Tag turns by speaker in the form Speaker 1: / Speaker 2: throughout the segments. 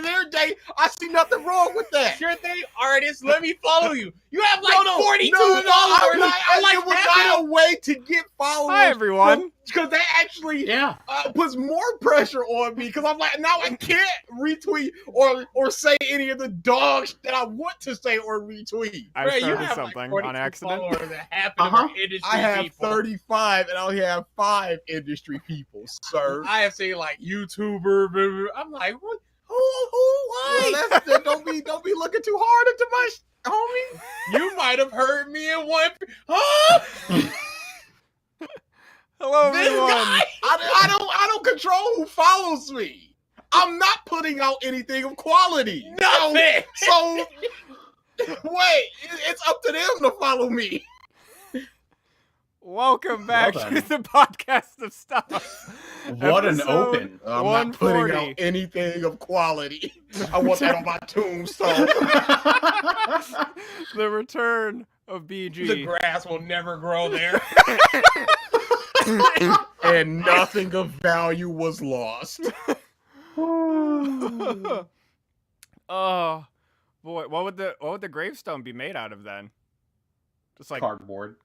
Speaker 1: of their day, I see nothing wrong with that.
Speaker 2: Sure thing, artist. Let me follow you. You have like 42
Speaker 1: followers.
Speaker 2: I
Speaker 1: It was not a way to get followers.
Speaker 3: Hi, everyone.
Speaker 1: Because that actually puts more pressure on me. Because I'm like, now I can't retweet or say any of the dogs that I want to say or retweet.
Speaker 3: I started
Speaker 2: you have
Speaker 3: something
Speaker 2: like
Speaker 3: on accident.
Speaker 1: I have 35, and I only have 5 industry people, sir.
Speaker 2: I have seen like YouTuber. Blah, blah. I'm like, what? Who? Why?
Speaker 1: Well, don't be looking too hard into my homie.
Speaker 2: You might have heard me in one. Huh?
Speaker 3: Hello,
Speaker 2: This
Speaker 3: everyone.
Speaker 2: guy.
Speaker 1: I don't control who follows me. I'm not putting out anything of quality.
Speaker 2: Nothing.
Speaker 1: So wait, it's up to them to follow me.
Speaker 3: Welcome back
Speaker 4: Well
Speaker 3: to
Speaker 4: done.
Speaker 3: the podcast of stuff.
Speaker 4: What an
Speaker 3: Episode
Speaker 4: open.
Speaker 1: I'm not putting
Speaker 3: 140.
Speaker 1: out anything of quality. I want that on my tombstone.
Speaker 3: The return of
Speaker 2: The
Speaker 3: BG.
Speaker 2: grass will never grow there.
Speaker 1: And nothing of value was lost.
Speaker 3: Oh boy, what would the gravestone be made out of then? Just like
Speaker 4: Cardboard.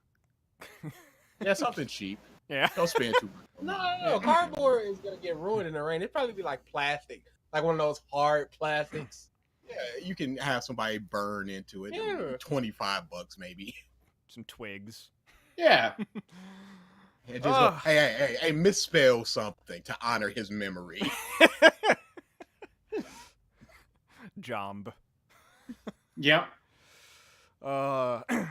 Speaker 1: Yeah, something cheap.
Speaker 3: yeah.
Speaker 1: Don't spend too much.
Speaker 2: No. Cardboard is gonna get ruined in the rain. It'd probably be like plastic, like one of those hard plastics.
Speaker 1: Yeah, you can have somebody burn into it.
Speaker 2: Yeah.
Speaker 1: $25 maybe.
Speaker 3: Some twigs.
Speaker 4: Yeah.
Speaker 1: And just go, hey, misspell something to honor his memory.
Speaker 3: Jomb.
Speaker 4: Yep.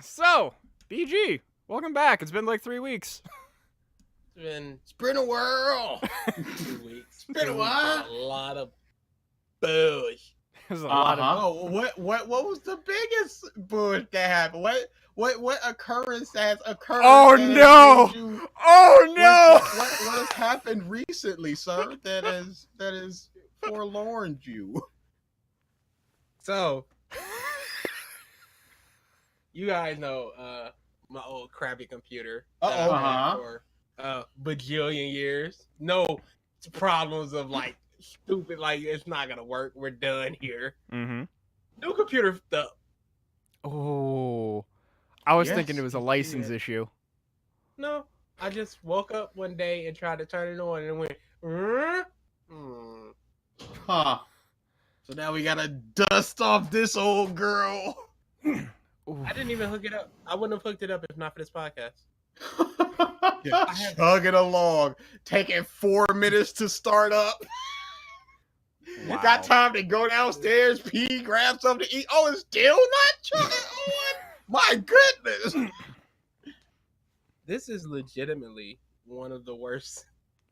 Speaker 3: So BG, welcome back. It's been like 3 weeks.
Speaker 2: It's
Speaker 1: Sprint a whirl.
Speaker 2: been 2 weeks.
Speaker 1: It's been a while.
Speaker 2: A lot of bush.
Speaker 3: There's a lot of
Speaker 1: Oh, what was the biggest bush that happened? What occurrence has occurred?
Speaker 3: Oh,
Speaker 1: that has
Speaker 3: no!
Speaker 1: made you-
Speaker 3: Oh no!
Speaker 1: What has happened recently, sir? That is forlorned you.
Speaker 2: So, you guys know my old crappy computer that
Speaker 1: Uh-oh.
Speaker 2: I've had
Speaker 4: Uh-huh.
Speaker 2: for bajillion years. No problems of like stupid, like it's not gonna work. We're done here.
Speaker 3: Mm-hmm.
Speaker 2: New computer up.
Speaker 3: Oh, I was
Speaker 1: Yes,
Speaker 3: thinking it was a
Speaker 1: you
Speaker 3: license
Speaker 1: did.
Speaker 3: issue.
Speaker 2: No, I just woke up one day and tried to turn it on and it went.
Speaker 4: Huh.
Speaker 1: So now we gotta dust off this old girl.
Speaker 3: Ooh.
Speaker 2: I didn't even hook it up. I wouldn't have hooked it up if not for this podcast.
Speaker 1: Just chugging along, taking 4 minutes to start up.
Speaker 3: Wow.
Speaker 1: Got time to go downstairs, pee, grab something to eat. Oh, it's still not chugging on? My goodness.
Speaker 2: This is legitimately one of the worst.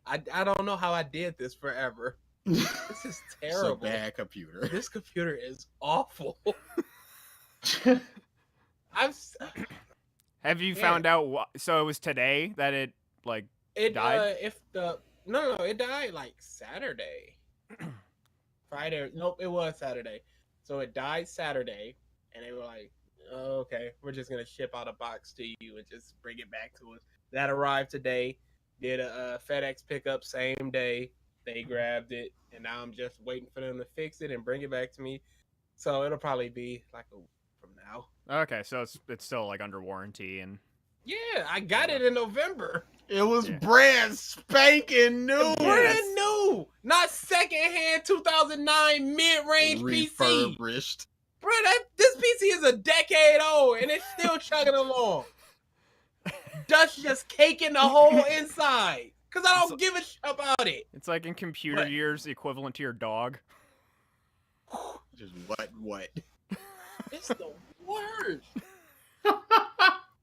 Speaker 2: I don't know how I did this forever. This is
Speaker 1: It's a
Speaker 2: terrible.
Speaker 1: bad computer.
Speaker 2: This computer is awful.
Speaker 3: Have you
Speaker 2: Yeah.
Speaker 3: found out? So it was today that it like
Speaker 2: It
Speaker 3: died?
Speaker 2: it died like Saturday. Friday. Nope, it was Saturday. So it died Saturday, and they were like, oh, "Okay, we're just gonna ship out a box to you and just bring it back to us." That arrived today. Did a FedEx pickup same day. They grabbed it, and now I'm just waiting for them to fix it and bring it back to me. So it'll probably be like a week from now.
Speaker 3: Okay, so it's still like under warranty and
Speaker 2: Yeah, I got it in November.
Speaker 1: It was
Speaker 3: Yeah.
Speaker 1: brand spanking new.
Speaker 2: Brand new, not secondhand 2009 mid-range PC.
Speaker 1: Refurbished.
Speaker 2: Bro, this PC is a decade old and it's still chugging along. Dust just caking the whole inside. Cause I don't give a shit about it.
Speaker 3: it's like in computer
Speaker 2: What?
Speaker 3: years equivalent to your dog.
Speaker 1: Just what?
Speaker 2: It's the worst.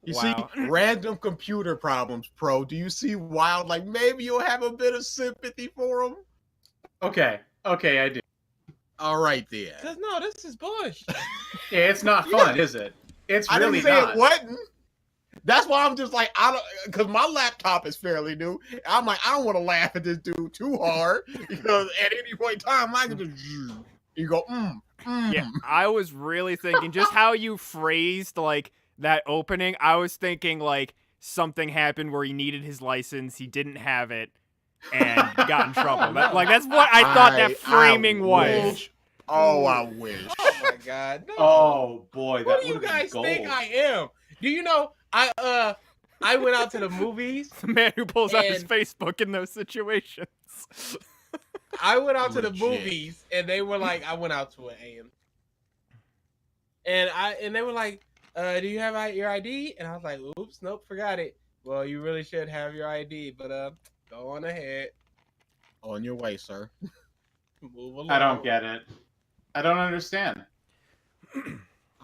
Speaker 1: You
Speaker 3: Wow.
Speaker 1: see, random computer problems, pro. Do you see wild? Like maybe you'll have a bit of sympathy for them.
Speaker 4: Okay, I do.
Speaker 1: All right then.
Speaker 2: Cause no, this is bush.
Speaker 4: Yeah, it's not fun, is it? It's
Speaker 1: I
Speaker 4: really
Speaker 1: didn't say
Speaker 4: not.
Speaker 1: it wasn't. That's why I'm just like, I don't, because my laptop is fairly new. I'm like, I don't want to laugh at this dude too hard because at any point in time, I can just, you go,
Speaker 3: Yeah, I was really thinking just how you phrased like that opening. I was thinking like something happened where he needed his license, he didn't have it, and got in trouble. That's what I thought that framing was.
Speaker 1: Oh, I wish.
Speaker 2: Oh my god. No.
Speaker 4: Oh boy,
Speaker 2: Who
Speaker 4: that
Speaker 2: do you
Speaker 4: would have
Speaker 2: guys
Speaker 4: been
Speaker 2: think
Speaker 4: gold.
Speaker 2: I am? Do you know I went out to the movies.
Speaker 3: The man who pulls out his
Speaker 2: And-
Speaker 3: Facebook in those situations.
Speaker 2: I went out to the
Speaker 1: Legit.
Speaker 2: movies and they were like, I went out to an AM. And they were like, do you have your ID? And I was like, oops, nope, forgot it. Well, you really should have your ID, but go on ahead.
Speaker 1: On your way, sir.
Speaker 2: Move along.
Speaker 4: I don't get it. I don't understand.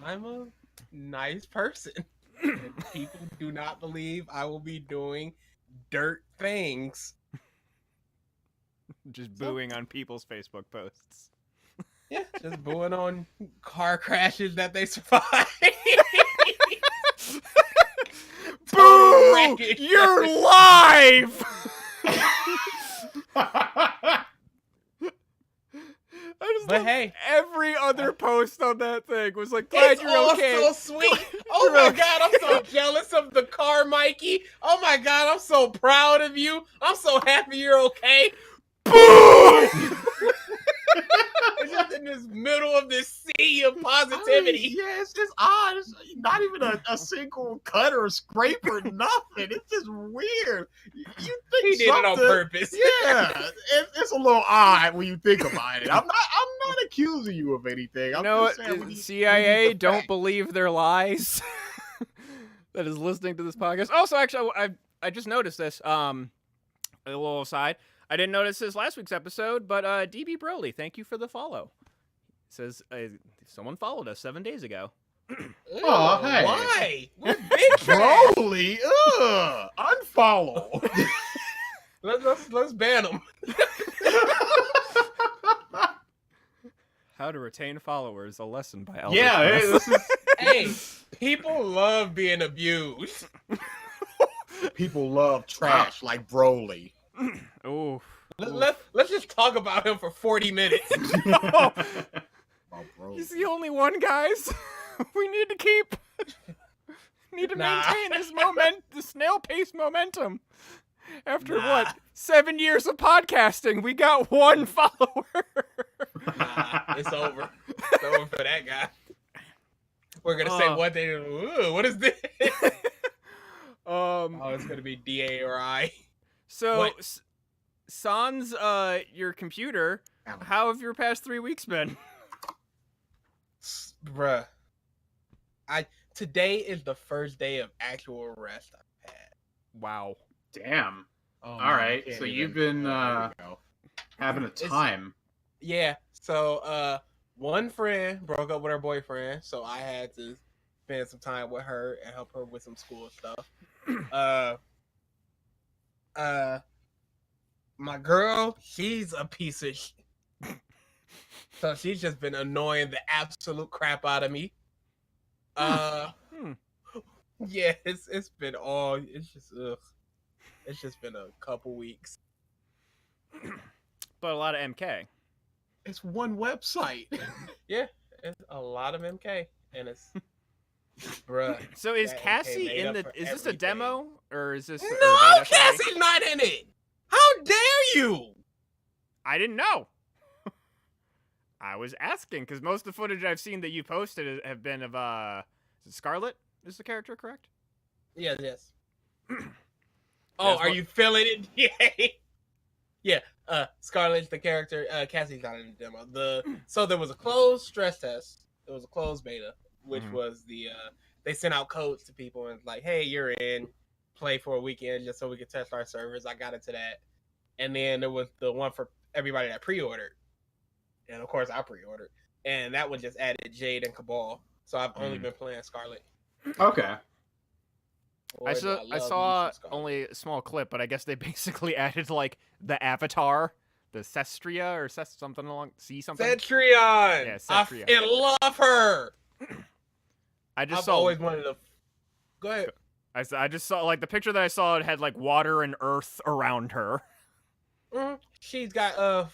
Speaker 2: I'm a nice person. And people do not believe I will be doing dirt things.
Speaker 3: Just booing on people's Facebook posts.
Speaker 2: Yeah, just booing on car crashes that they survive.
Speaker 3: Boo!
Speaker 2: wreckage.
Speaker 3: You're live! I just
Speaker 2: But
Speaker 3: love
Speaker 2: hey,
Speaker 3: every other post on that thing was like, glad
Speaker 2: it's
Speaker 3: you're
Speaker 2: all
Speaker 3: okay.
Speaker 2: so sweet. Oh
Speaker 3: You're
Speaker 2: my
Speaker 3: okay.
Speaker 2: god, I'm so jealous of the car, Mikey. Oh my god, I'm so proud of you. I'm so happy you're okay.
Speaker 3: Boo!
Speaker 2: It's just in this middle of this sea of
Speaker 1: I
Speaker 2: positivity.
Speaker 1: mean, yeah, it's just odd. It's not even a single cut or scrape or nothing. It's just weird. You think
Speaker 2: He did it on
Speaker 1: something-
Speaker 2: purpose.
Speaker 1: Yeah, it's a little odd when you think about it. I'm not accusing you of anything.
Speaker 3: You
Speaker 1: I'm
Speaker 3: know
Speaker 1: just
Speaker 3: what?
Speaker 1: saying we need
Speaker 3: CIA,
Speaker 1: the
Speaker 3: don't
Speaker 1: facts.
Speaker 3: believe their lies. That is listening to this podcast. Also, actually, I just noticed this. A little aside. I didn't notice this last week's episode, but DB Broly, thank you for the follow. It says someone followed us 7 days ago.
Speaker 4: Aw, hey.
Speaker 2: Why? We're big trash.
Speaker 1: Broly, unfollow.
Speaker 2: Let's ban him.
Speaker 3: How to retain followers, a lesson by Albert.
Speaker 4: Yeah, hey,
Speaker 3: Press.
Speaker 4: this is.
Speaker 2: Hey, people love being abused.
Speaker 1: People love trash like Broly.
Speaker 3: Oh,
Speaker 2: Let's just talk about him for 40 minutes.
Speaker 1: Oh, Broly.
Speaker 3: he's the only one, guys. We need to keep. Need to
Speaker 2: Nah.
Speaker 3: maintain this the snail-paced momentum. After
Speaker 2: Nah.
Speaker 3: what 7 years of podcasting, we got one follower.
Speaker 2: Nah, it's over. It's over for that guy. We're gonna say one thing. Ooh, what is this? Oh, it's gonna be DA or I.
Speaker 3: So,
Speaker 2: What?
Speaker 3: Sans, your computer. How have your past 3 weeks been?
Speaker 2: Bruh. Today is the first day of actual rest I've had.
Speaker 3: Wow.
Speaker 4: Damn.
Speaker 1: Oh,
Speaker 4: All
Speaker 1: man,
Speaker 4: right,
Speaker 1: can't
Speaker 4: so
Speaker 1: even-
Speaker 4: you've been
Speaker 1: there we go.
Speaker 4: having a time.
Speaker 2: Yeah. So one friend broke up with her boyfriend, so I had to spend some time with her and help her with some school stuff. My girl, she's a piece of shit. So she's just been annoying the absolute crap out of me. Yeah, it's just been a couple weeks.
Speaker 3: But a lot of MK.
Speaker 1: It's one website.
Speaker 2: It's a lot of MK, and it's bruh.
Speaker 3: So is
Speaker 2: That MK
Speaker 3: Cassie
Speaker 2: made
Speaker 3: in
Speaker 2: up
Speaker 3: the?
Speaker 2: for
Speaker 3: Is this a
Speaker 2: everything.
Speaker 3: demo or is this? a
Speaker 2: No,
Speaker 3: beta, sorry?
Speaker 2: Cassie's not in it. How dare you?
Speaker 3: I didn't know. I was asking because most of the footage I've seen that you posted have been of is it Scarlet? Is the character correct?
Speaker 2: Yes. Oh,
Speaker 3: That's
Speaker 2: are
Speaker 3: what-
Speaker 2: you feeling it? Yeah. Scarlett's the character. Cassie's not in the demo. So there was a closed stress test. There was a closed beta, which
Speaker 3: Mhm.
Speaker 2: was they sent out codes to people and it's like, hey, you're in. Play for a weekend just so we could test our servers. I got into that. And then there was the one for everybody that pre-ordered. And of course I pre-ordered. And that one just added Jade and Cabal. So I've only been playing Scarlet.
Speaker 4: Okay.
Speaker 3: I
Speaker 2: Lord,
Speaker 3: saw
Speaker 2: love me
Speaker 3: saw
Speaker 2: some Scarlet.
Speaker 3: only a small clip, but I guess they basically added like the avatar, the Cestria or something along something.
Speaker 2: Cetrion.
Speaker 3: Yeah,
Speaker 2: I
Speaker 3: Cetrion.
Speaker 2: f***ing love her.
Speaker 3: I just
Speaker 2: I've
Speaker 3: saw.
Speaker 2: always wanted to. Go ahead.
Speaker 3: I just saw like the picture that I saw. It had like water and earth around her.
Speaker 2: She's got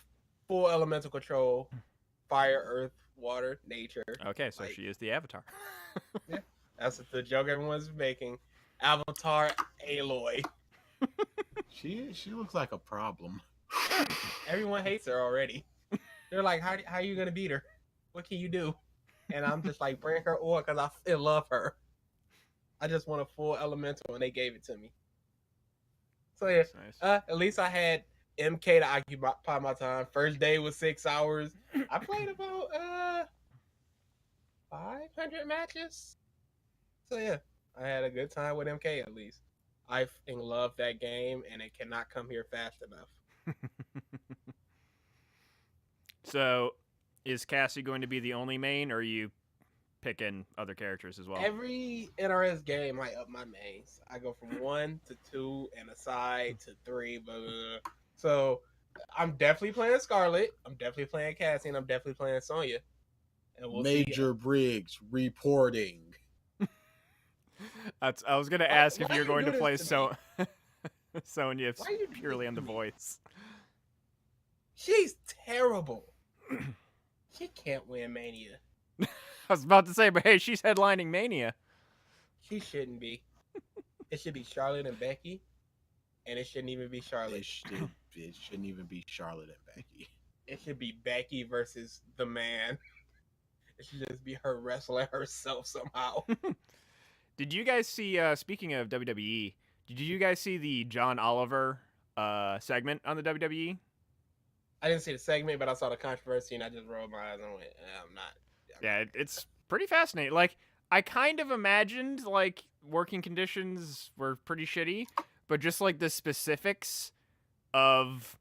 Speaker 2: full elemental control: fire, earth, water, nature.
Speaker 3: Okay, so
Speaker 2: Like-
Speaker 3: she is the avatar.
Speaker 2: That's the joke everyone's making. Avatar Aloy.
Speaker 1: She looks like a problem.
Speaker 2: Everyone hates her already. They're like, how are you gonna beat her? What can you do? And I'm just like, bring her on because I still love her. I just want a full elemental, and they gave it to me. So yeah,
Speaker 3: That's nice.
Speaker 2: at least I had MK to occupy my time. First day was 6 hours. I played about 500 matches. So yeah, I had a good time with MK at least. I love that game, and it cannot come here fast enough.
Speaker 3: So, is Cassie going to be the only main, or are you picking other characters as well?
Speaker 2: Every NRS game, I up my mains. I go from 1 to 2 and aside to 3. Blah, blah, blah. So I'm definitely playing Scarlet. I'm definitely playing Cassie, and I'm definitely playing Sonya. And we'll
Speaker 1: Major Briggs reporting.
Speaker 3: I was gonna ask if
Speaker 2: why
Speaker 3: you're
Speaker 2: you
Speaker 3: going
Speaker 2: do
Speaker 3: to play
Speaker 2: this to me?
Speaker 3: Sonya
Speaker 2: Why you do
Speaker 3: purely
Speaker 2: this
Speaker 3: on the
Speaker 2: to me?
Speaker 3: voice.
Speaker 2: She's terrible. She can't win Mania.
Speaker 3: I was about to say, but hey, she's headlining Mania.
Speaker 2: She shouldn't be. It should be Charlotte and Becky, and it shouldn't even be Charlotte.
Speaker 1: It shouldn't even be Charlotte and Becky.
Speaker 2: It should be Becky versus the man. It should just be her wrestling herself somehow.
Speaker 3: Did you guys see? Speaking of WWE, did you guys see the John Oliver segment on the WWE?
Speaker 2: I didn't see the segment, but I saw the controversy, and I just rolled my eyes and went, I'm not.
Speaker 3: Yeah, it's pretty fascinating. Like, I kind of imagined like working conditions were pretty shitty, but just like the specifics of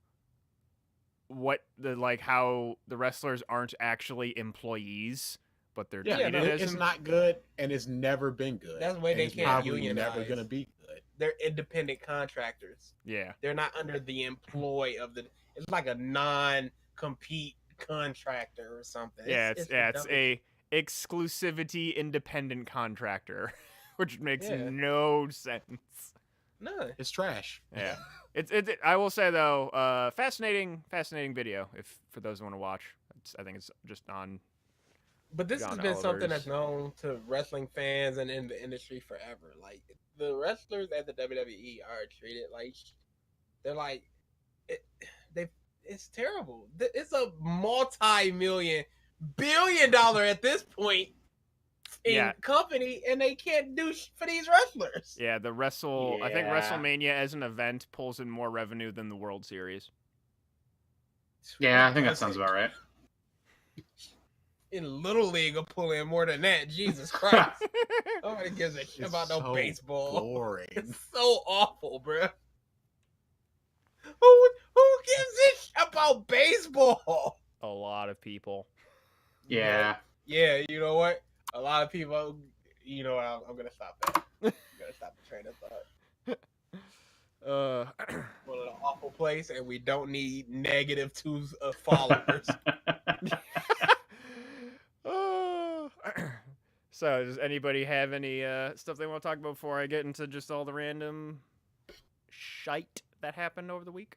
Speaker 3: what the like how the wrestlers aren't actually employees, but they're
Speaker 1: Yeah,
Speaker 3: treated as
Speaker 1: it's not good, and it's never been good.
Speaker 2: That's why
Speaker 1: and
Speaker 2: they
Speaker 1: it's
Speaker 2: can't
Speaker 1: probably
Speaker 2: unionize.
Speaker 1: never gonna be good.
Speaker 2: They're independent contractors.
Speaker 3: Yeah.
Speaker 2: They're not under the employ of the. It's like a non-compete contractor or something.
Speaker 3: Yeah, it's
Speaker 2: the
Speaker 3: a exclusivity independent contractor, which makes
Speaker 2: Yeah.
Speaker 3: no sense.
Speaker 2: No.
Speaker 1: It's trash.
Speaker 3: Yeah, I will say though, fascinating video. If for those who want to watch, I think it's just on.
Speaker 2: But this
Speaker 3: John
Speaker 2: has been something
Speaker 3: Oliver's.
Speaker 2: that's known to wrestling fans and in the industry forever. Like the wrestlers at the WWE are treated like they're like it's terrible. It's a multi-million-billion-dollar at this point company, and they can't do for these wrestlers.
Speaker 3: Yeah, I think
Speaker 4: Yeah.
Speaker 3: WrestleMania as an event pulls in more revenue than the World Series.
Speaker 4: Yeah, I think that sounds about right.
Speaker 2: In Little League, will pull in more than that. Jesus Christ! Nobody gives a shit
Speaker 1: It's
Speaker 2: about no
Speaker 1: so
Speaker 2: baseball.
Speaker 1: boring.
Speaker 2: It's so awful, bro. Who gives a shit about baseball?
Speaker 3: A lot of people.
Speaker 4: Yeah.
Speaker 2: Yeah, you know what? A lot of people. You know, I'm gonna stop that. I'm gonna stop the train of thought. One of the awful place, and we don't need -2 followers.
Speaker 3: So, does anybody have any stuff they want to talk about before I get into just all the random shite that happened over the week?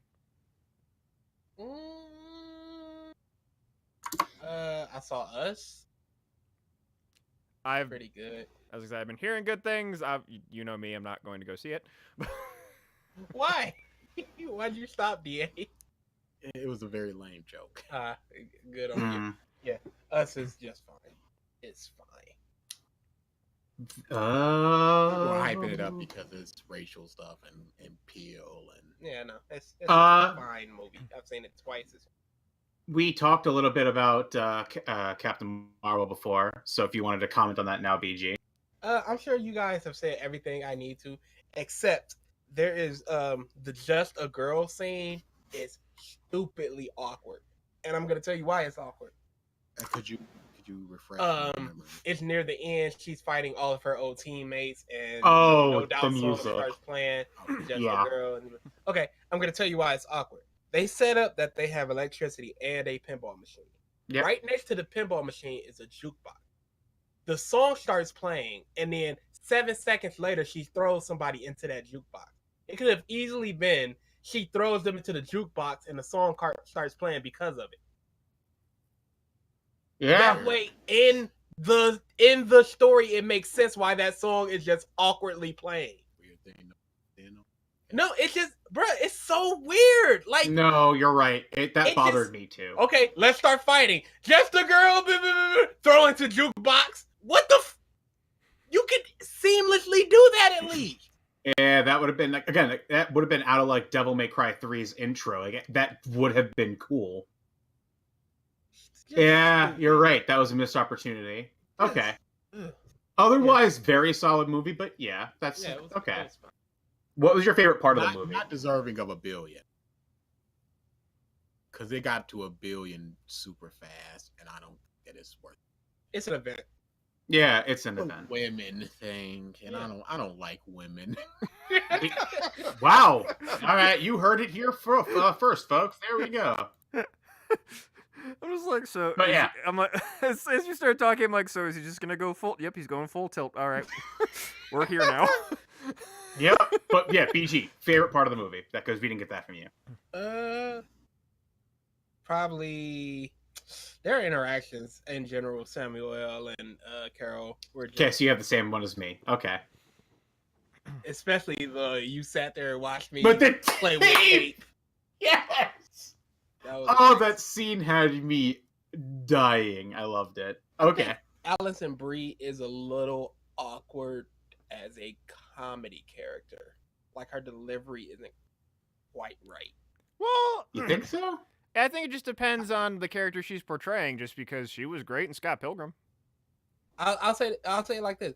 Speaker 2: I saw Us.
Speaker 3: I've
Speaker 2: Pretty good.
Speaker 3: As I said, I've been hearing good things. You know me, I'm not going to go see it.
Speaker 2: Why? Why'd you stop, DA?
Speaker 1: It was a very lame joke.
Speaker 2: Good on you. Yeah, Us is just fine. It's fine.
Speaker 1: People are hyping it up because it's racial stuff and Peel and
Speaker 2: Yeah, no, it's a fine movie. I've seen it twice.
Speaker 4: We talked a little bit about Captain Marvel before, so if you wanted to comment on that now, BG.
Speaker 2: I'm sure you guys have said everything I need to, except there is the Just a Girl scene is stupidly awkward, and I'm gonna tell you why it's awkward.
Speaker 1: Could you refresh my memory?
Speaker 2: It's near the end. She's fighting all of her old teammates, and
Speaker 4: Oh,
Speaker 2: Doubt
Speaker 4: the
Speaker 2: song
Speaker 4: music.
Speaker 2: starts playing. Just
Speaker 4: Yeah.
Speaker 2: a Girl. Okay, I'm gonna tell you why it's awkward. They set up that they have electricity and a pinball machine.
Speaker 4: Yep.
Speaker 2: Right next to the pinball machine is a jukebox. The song starts playing, and then 7 seconds later, she throws somebody into that jukebox. It could have easily been she throws them into the jukebox, and the song starts playing because of it.
Speaker 4: Yeah.
Speaker 2: That way, in the story, it makes sense why that song is just awkwardly playing.
Speaker 1: Weird thing.
Speaker 2: No, it's just, bruh, it's so weird. Like,
Speaker 4: No, you're right. That
Speaker 2: It
Speaker 4: bothered
Speaker 2: just-
Speaker 4: me too.
Speaker 2: okay, let's start fighting. Just a girl, throw into jukebox. What the? You could seamlessly do that at least.
Speaker 4: Yeah, that would have been again. That would have been out of like Devil May Cry 3's intro. Like, that would have been cool. Yeah, you're right. That was a missed opportunity. Okay.
Speaker 2: Ugh.
Speaker 4: Otherwise, very solid movie, but yeah, that's
Speaker 2: Yeah, it was
Speaker 4: okay.
Speaker 2: it was fine.
Speaker 4: What was your favorite part of
Speaker 1: Not,
Speaker 4: the movie?
Speaker 1: not deserving of $1 billion. Because it got to $1 billion super fast, and I don't think it's worth
Speaker 2: It's an event.
Speaker 4: Yeah, it's an
Speaker 1: the
Speaker 4: event.
Speaker 1: women thing, and
Speaker 2: Yeah.
Speaker 1: I don't like women.
Speaker 4: Wow. All right, you heard it here first, folks. There we go.
Speaker 3: I'm just like, so.
Speaker 4: But yeah.
Speaker 3: I'm like, as you start talking, I'm like, so is he just gonna go full? Yep, he's going full tilt. All right, we're here now.
Speaker 4: Yep. But yeah, BG, favorite part of the movie. That because we didn't get that from you.
Speaker 2: Probably their interactions in general with Samuel and Carol were just,
Speaker 4: Okay, so you have the same one as me. Okay.
Speaker 2: especially the you sat there and watched me
Speaker 4: But the
Speaker 2: play with
Speaker 4: tape!
Speaker 2: tape.
Speaker 4: Yes.
Speaker 2: That was
Speaker 4: Oh, that scene had me dying. I loved it. Okay.
Speaker 2: Allison Brie is a little awkward as a comedy character. Like her delivery isn't quite right.
Speaker 3: Well,
Speaker 4: You think so?
Speaker 3: I think it just depends on the character she's portraying. Just because she was great in Scott Pilgrim.
Speaker 2: I'll say it like this.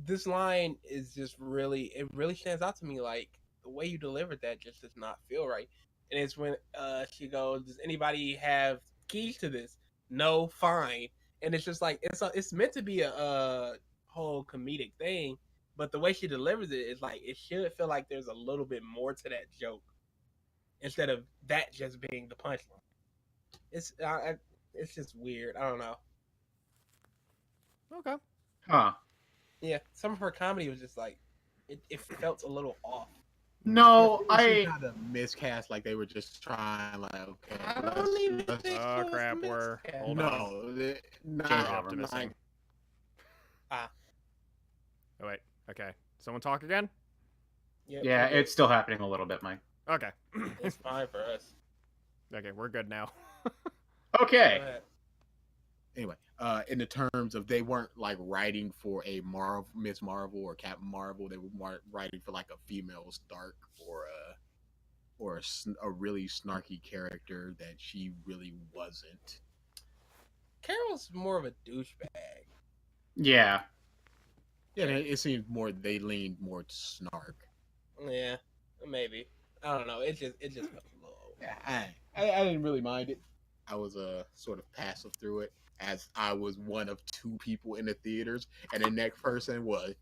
Speaker 2: This line is just really stands out to me. Like the way you delivered that just does not feel right. And it's when she goes, "Does anybody have keys to this?" No, fine. And it's just like it's meant to be a whole comedic thing, but the way she delivers it is like it should feel like there's a little bit more to that joke instead of that just being the punchline. It's just weird. I don't know.
Speaker 3: Okay.
Speaker 4: Huh.
Speaker 2: Yeah, some of her comedy was just like it felt a little off.
Speaker 4: No,
Speaker 1: She
Speaker 4: I.
Speaker 1: kind of miscast, like they were just trying, like, okay.
Speaker 2: I don't even
Speaker 1: let's-
Speaker 2: think
Speaker 3: Oh,
Speaker 2: it was
Speaker 3: crap, we're-
Speaker 2: miscast.
Speaker 3: hold on.
Speaker 1: No, not
Speaker 4: Change
Speaker 3: optimism.
Speaker 2: Ah.
Speaker 3: Oh wait. Okay. Someone talk again.
Speaker 2: Yep,
Speaker 4: Yeah,
Speaker 2: we're good.
Speaker 4: it's still happening a little bit, Mike.
Speaker 3: Okay.
Speaker 2: It's fine for us.
Speaker 3: Okay, we're good now.
Speaker 2: Go
Speaker 4: Okay.
Speaker 2: ahead.
Speaker 1: Anyway, in the terms of they weren't like writing for a Miss Marvel or Captain Marvel, they were writing for like a female Stark or a really snarky character that she really wasn't.
Speaker 2: Carol's more of a douchebag.
Speaker 4: Yeah.
Speaker 1: Yeah, it seemed more they leaned more to snark.
Speaker 2: Yeah, maybe. I don't know. It just felt a little.
Speaker 1: Yeah, I didn't really mind it. I was sort of passive through it, as I was one of 2 people in the theaters, and the next person was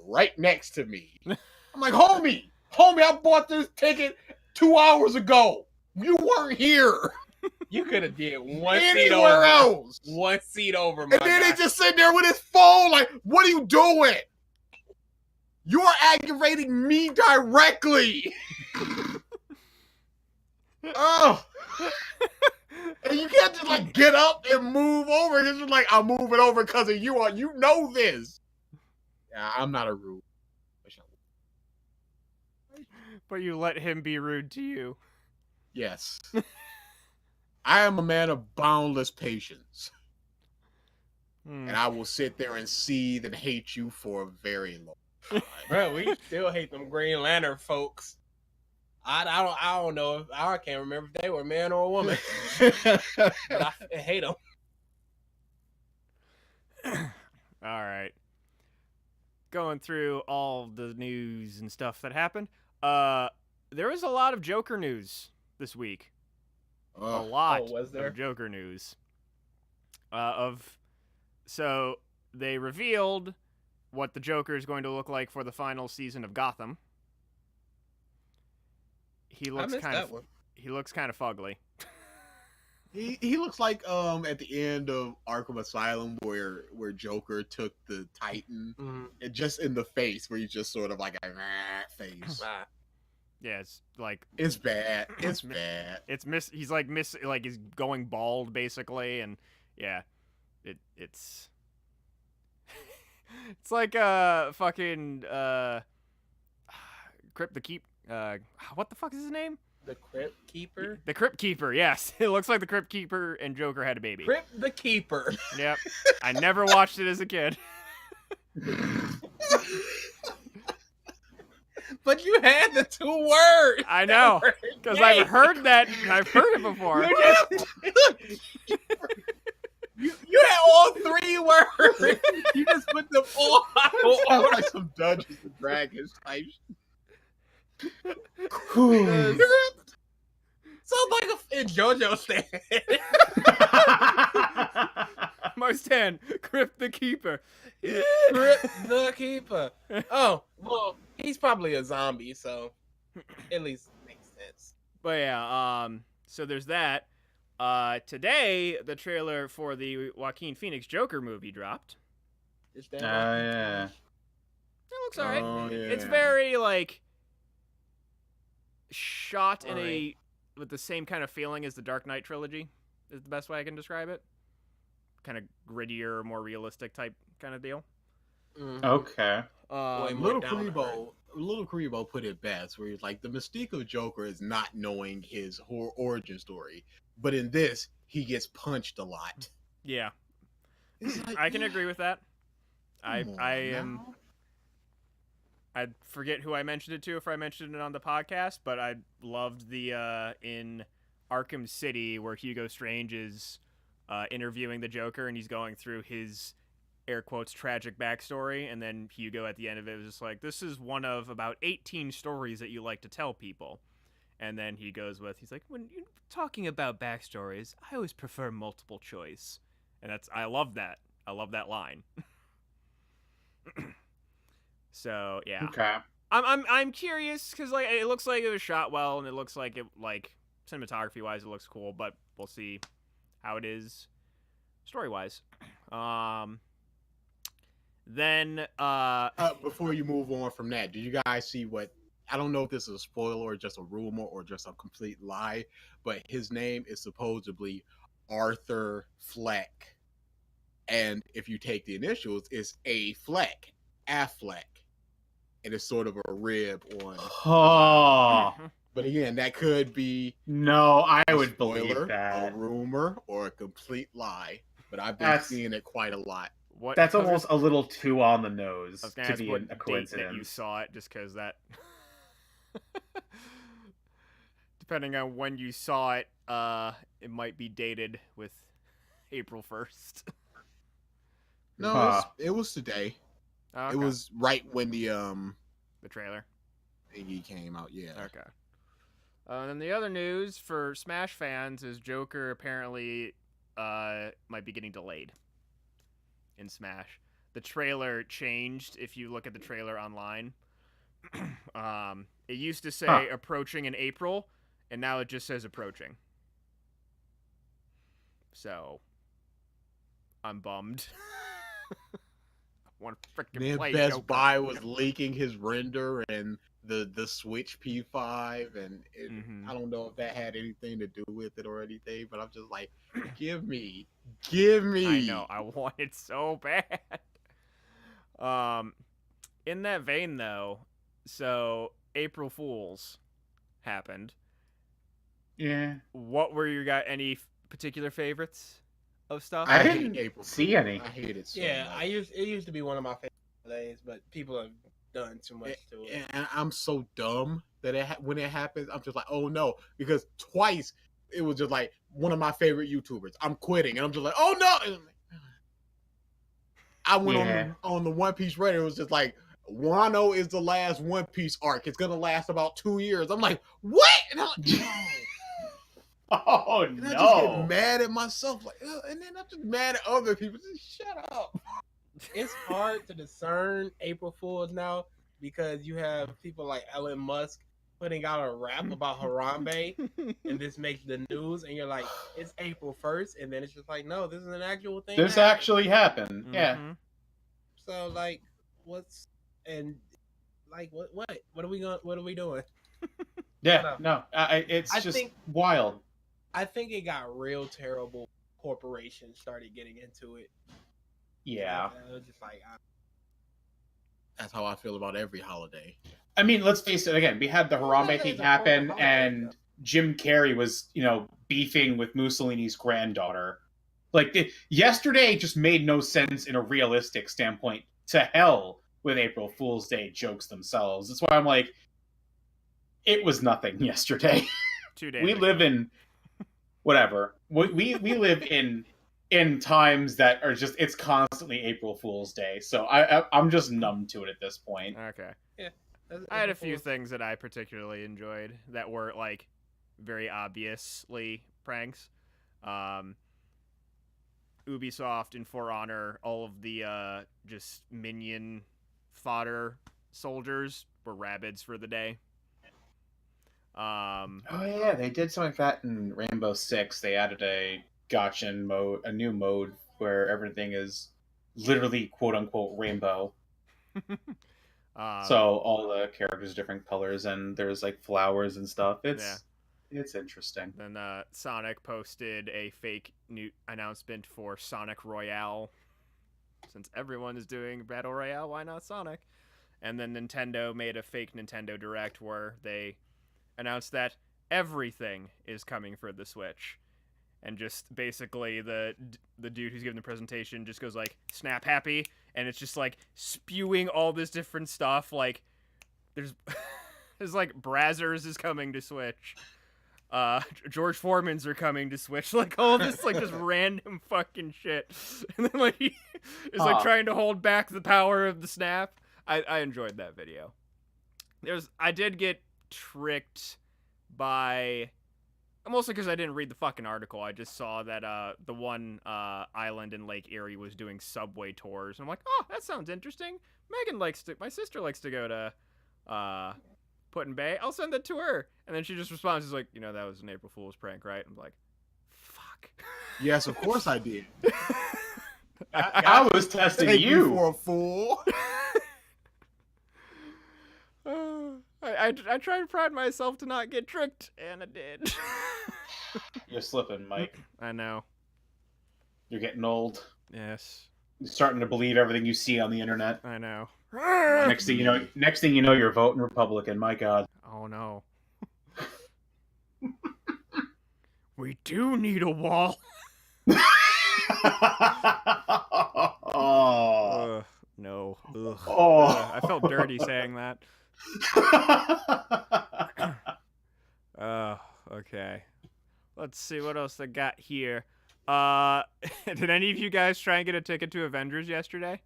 Speaker 1: right next to me. I'm like, homie, I bought this ticket 2 hours ago. You weren't here.
Speaker 2: You could have did one seat
Speaker 1: Anywhere
Speaker 2: over.
Speaker 1: else.
Speaker 2: One seat over, my
Speaker 1: And then
Speaker 2: guy.
Speaker 1: he just sitting there with his phone, like, what are you doing? You're aggravating me directly. Oh. And you can't just like get up and move over. It's just like I'm moving over because of you. You know this. Yeah, I'm not a rude.
Speaker 3: But you let him be rude to you.
Speaker 1: Yes. I am a man of boundless patience.
Speaker 3: Hmm.
Speaker 1: And I will sit there and seethe and hate you for a very long time.
Speaker 2: Bro, we still hate them Green Lantern folks. I don't know if I can't remember if they were a man or a woman, but I hate them.
Speaker 3: All right. Going through all the news and stuff that happened. There was a lot of Joker news this week. A
Speaker 1: Ugh.
Speaker 3: lot
Speaker 2: Oh, was there?
Speaker 3: of Joker news. So they revealed what the Joker is going to look like for the final season of Gotham. He
Speaker 2: I
Speaker 3: looks
Speaker 2: missed
Speaker 3: kind
Speaker 2: that
Speaker 3: of
Speaker 2: one.
Speaker 3: he looks kind of fugly.
Speaker 1: He looks like at the end of Arkham Asylum where Joker took the Titan and just in the face where he's just sort of like a face.
Speaker 2: Ah.
Speaker 3: Yeah, it's like
Speaker 1: It's bad. It's bad.
Speaker 3: he's like he's going bald basically, and yeah, it's it's like fucking Crypt the Keep. What the fuck is his name?
Speaker 2: The Crypt Keeper.
Speaker 3: The Crypt Keeper. Yes, it looks like the Crypt Keeper and Joker had a baby.
Speaker 2: Crypt the Keeper.
Speaker 3: Yep. I never watched it as a kid.
Speaker 2: But you had the 2 words.
Speaker 3: I know, because I've heard that. I've heard it before.
Speaker 2: You had all 3 words. You just put them all
Speaker 1: Sounds like some Dungeons and Dragons type.
Speaker 2: Sounds like a JoJo stand.
Speaker 3: Most 10. Crypt the Keeper.
Speaker 2: Crypt the Keeper. Oh, well, he's probably a zombie, so at least makes sense.
Speaker 3: But yeah, so there's that. Today, the trailer for the Joaquin Phoenix Joker movie dropped.
Speaker 2: Is that
Speaker 4: yeah.
Speaker 3: It looks alright.
Speaker 1: Oh, yeah.
Speaker 3: It's very, like, shot in with the same kind of feeling as the Dark Knight trilogy, is the best way I can describe it. Kind of grittier, more realistic type kind of deal.
Speaker 2: Mm-hmm.
Speaker 4: Okay.
Speaker 1: Little Karibo put it best, where he's like, the mystique of Joker is not knowing his origin story, but in this, he gets punched a lot.
Speaker 3: Yeah,
Speaker 1: Like,
Speaker 3: I can agree with that. I forget who I mentioned it to, if I mentioned it on the podcast, but I loved the in Arkham City where Hugo Strange is interviewing the Joker and he's going through his air quotes tragic backstory, and then Hugo at the end of it was just like, this is one of about 18 stories that you like to tell people. And then he goes with, he's like, when you're talking about backstories, I always prefer multiple choice. And I love that. I love that line. So yeah.
Speaker 4: Okay.
Speaker 3: I'm curious because like it looks like it was shot well, and it looks like it, like, cinematography wise it looks cool, but we'll see how it is story wise. Then
Speaker 1: before you move on from that, did you guys see what? I don't know if this is a spoiler or just a rumor or just a complete lie, but his name is supposedly Arthur Fleck, and if you take the initials, it's A Fleck, Affleck, and it's sort of a rib on.
Speaker 4: Oh.
Speaker 1: But again, that could be
Speaker 4: No, I
Speaker 1: a
Speaker 4: would
Speaker 1: spoiler,
Speaker 4: believe that.
Speaker 1: a rumor, or a complete lie. But I've been seeing it quite a lot.
Speaker 3: what?
Speaker 4: That's almost a little too on the nose
Speaker 3: I was gonna
Speaker 4: to
Speaker 3: ask
Speaker 4: be
Speaker 3: what
Speaker 4: a
Speaker 3: date
Speaker 4: coincidence.
Speaker 3: that you saw it, just because that. Depending on when you saw it, it might be dated with April 1st.
Speaker 1: No, it was today.
Speaker 3: Oh, okay.
Speaker 1: It was right when the
Speaker 3: trailer.
Speaker 1: thingy came out. Yeah.
Speaker 3: Okay. And then the other news for Smash fans is Joker apparently might be getting delayed in Smash. The trailer changed if you look at the trailer online. It used to say approaching in April, and now it just says approaching. So, I'm bummed. I want to freaking play
Speaker 1: Best
Speaker 3: Joker.
Speaker 1: Buy was leaking his render and the Switch P5, and I don't know if that had anything to do with it or anything, but I'm just like, give me.
Speaker 3: I know, I want it so bad. In that vein, though, so April Fools happened.
Speaker 4: Yeah.
Speaker 3: What were your guys? Any particular favorites of stuff?
Speaker 4: I
Speaker 1: hate
Speaker 4: didn't
Speaker 1: April
Speaker 4: see any.
Speaker 1: I hate it so
Speaker 2: Yeah,
Speaker 1: much.
Speaker 2: it used to be one of my favorite days, but people have done too much to it.
Speaker 1: And I'm so dumb that when it happens, I'm just like, oh no, because twice it was just like one of my favorite YouTubers. I'm quitting, and I'm just like, oh no. And I went on the One Piece Reddit. It was just like, Wano is the last One Piece arc. It's gonna last about 2 years. I'm like, what? And I'm like, no.
Speaker 4: Oh
Speaker 1: And I just get mad at myself, like, ugh, and then I'm just mad at other people. Just shut up.
Speaker 2: It's hard to discern April Fools now because you have people like Elon Musk putting out a rap about Harambe, and this makes the news, and you're like, it's April 1st, and then it's just like, no, this is an actual thing.
Speaker 4: This
Speaker 2: that
Speaker 4: actually happened. Yeah.
Speaker 2: So like, what are we doing?
Speaker 4: Yeah. No. It's
Speaker 2: I
Speaker 4: just
Speaker 2: think-
Speaker 4: wild.
Speaker 2: I think it got real terrible. Corporations started getting into it.
Speaker 4: Yeah.
Speaker 2: And it was just like,
Speaker 1: That's how I feel about every holiday.
Speaker 4: I mean, let's face it. Again, we had the Harambe thing happen, and Jim Carrey was, beefing with Mussolini's granddaughter. Like, yesterday just made no sense in a realistic standpoint. To hell with April Fool's Day jokes themselves. That's why I'm like, it was nothing yesterday.
Speaker 3: 2 days
Speaker 4: We
Speaker 3: ago.
Speaker 4: live in whatever. We live in times that are just, it's constantly April Fool's Day. So I'm just numb to it at this point.
Speaker 3: Okay.
Speaker 2: Yeah.
Speaker 3: I had a few things that I particularly enjoyed that were like very obviously pranks. Ubisoft and For Honor, all of the just minion fodder soldiers were rabbids for the day.
Speaker 4: Oh yeah, they did something like that in Rainbow Six. They added a gotcha mode, a new mode where everything is literally quote unquote rainbow. So all the characters are different colors, and there's like flowers and stuff. It's interesting.
Speaker 3: Then Sonic posted a fake new announcement for Sonic Royale. Since everyone is doing Battle Royale, why not Sonic? And then Nintendo made a fake Nintendo Direct where they announced that everything is coming for the Switch. And just basically the dude who's giving the presentation just goes like, snap happy, and it's just like spewing all this different stuff. Like there's like Brazzers is coming to Switch. George Foreman's are coming to Switch. Like all this like just random fucking shit. And then like he is like trying to hold back the power of the snap. I enjoyed that video. I did get tricked by, mostly because I didn't read the fucking article. I just saw that the one island in Lake Erie was doing subway tours. I'm like, oh, that sounds interesting. My sister likes to go to Put-in Bay. I'll send that to her. And then she just responds, she's like, that was an April Fool's prank, right? I'm like, fuck.
Speaker 1: Yes, of course I did.
Speaker 4: I was testing
Speaker 1: Take
Speaker 4: you
Speaker 1: me for a fool.
Speaker 3: I try to pride myself to not get tricked, and I did.
Speaker 4: You're slipping, Mike.
Speaker 3: I know.
Speaker 4: You're getting old.
Speaker 3: Yes.
Speaker 4: You're starting to believe everything you see on the internet.
Speaker 3: I know.
Speaker 4: Next thing you know, you're voting Republican. My God.
Speaker 3: Oh no. We do need a wall.
Speaker 4: Oh.
Speaker 3: No. Ugh.
Speaker 4: Oh.
Speaker 3: I felt dirty saying that. Okay. Let's see what else I got here. Did any of you guys try and get a ticket to Avengers yesterday?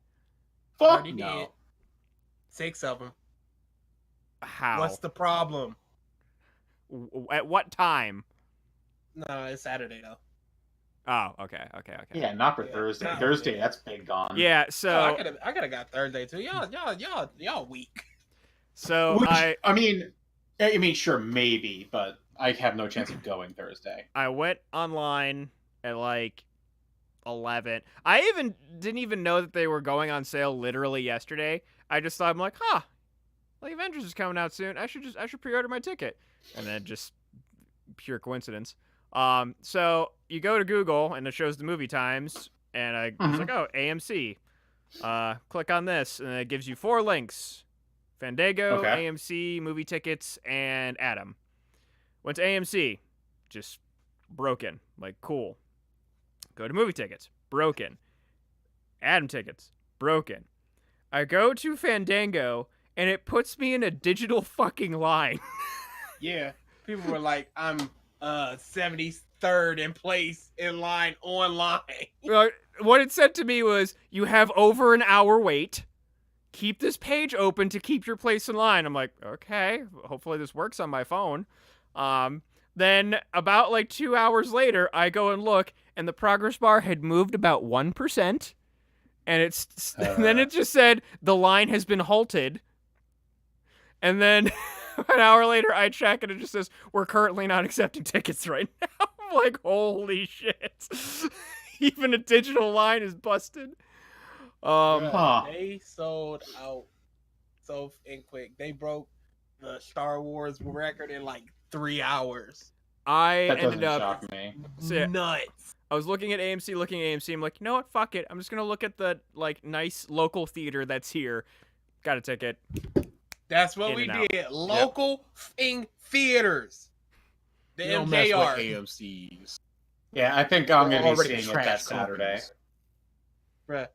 Speaker 4: Fuck
Speaker 2: Already
Speaker 4: no.
Speaker 2: did. 6 of them.
Speaker 3: How?
Speaker 2: What's the problem?
Speaker 3: At what time?
Speaker 2: No, it's Saturday though.
Speaker 3: Oh, okay.
Speaker 4: Yeah, not for
Speaker 2: Yeah,
Speaker 4: Thursday.
Speaker 2: not
Speaker 4: Thursday,
Speaker 2: Thursday.
Speaker 4: that's big gone.
Speaker 3: Yeah,
Speaker 2: Oh,
Speaker 3: so
Speaker 2: I could have got Thursday too. Y'all weak.
Speaker 3: so
Speaker 4: Which,
Speaker 3: I
Speaker 4: I mean, sure, maybe, but I have no chance of going Thursday.
Speaker 3: went online at like 11. I didn't even know that they were going on sale literally yesterday. I just thought, I'm like, like Avengers is coming out soon. I should pre-order my ticket. And then just pure coincidence. So you go to Google and it shows the movie times, and I was like, oh, AMC. Click on this, and it gives you 4 links: Fandango,
Speaker 4: Okay.
Speaker 3: AMC, movie tickets, and Adam. Went to AMC, just broken. Like, cool. Go to movie tickets, broken. Adam tickets, broken. I go to Fandango, and it puts me in a digital fucking line.
Speaker 2: Yeah. People were like, I'm 73rd in place in line online.
Speaker 3: What it said to me was, you have over an hour wait. Keep this page open to keep your place in line. I'm like, okay, hopefully this works on my phone. Then about like 2 hours later, I go and look, and the progress bar had moved about 1%. And then it just said, the line has been halted. And then an hour later, I check, and it just says, we're currently not accepting tickets right now. I'm like, holy shit. Even a digital line is busted.
Speaker 2: They sold out so quick. They broke the Star Wars record in like 3 hours.
Speaker 3: I
Speaker 4: That
Speaker 3: ended
Speaker 4: doesn't
Speaker 3: up
Speaker 4: shock me.
Speaker 2: Nuts.
Speaker 3: I was looking at AMC. I'm like, you know what? Fuck it. I'm just gonna look at the like nice local theater that's here. Got a ticket.
Speaker 2: That's what
Speaker 3: In
Speaker 2: we
Speaker 3: and out.
Speaker 2: did. Local theaters. The
Speaker 1: You don't mess with
Speaker 2: MJR.
Speaker 1: AMC's.
Speaker 4: Yeah, I think I'm
Speaker 1: They're
Speaker 4: going to be
Speaker 1: already
Speaker 4: seeing it that
Speaker 1: trash
Speaker 4: Saturday.
Speaker 1: companies.
Speaker 2: Bruh.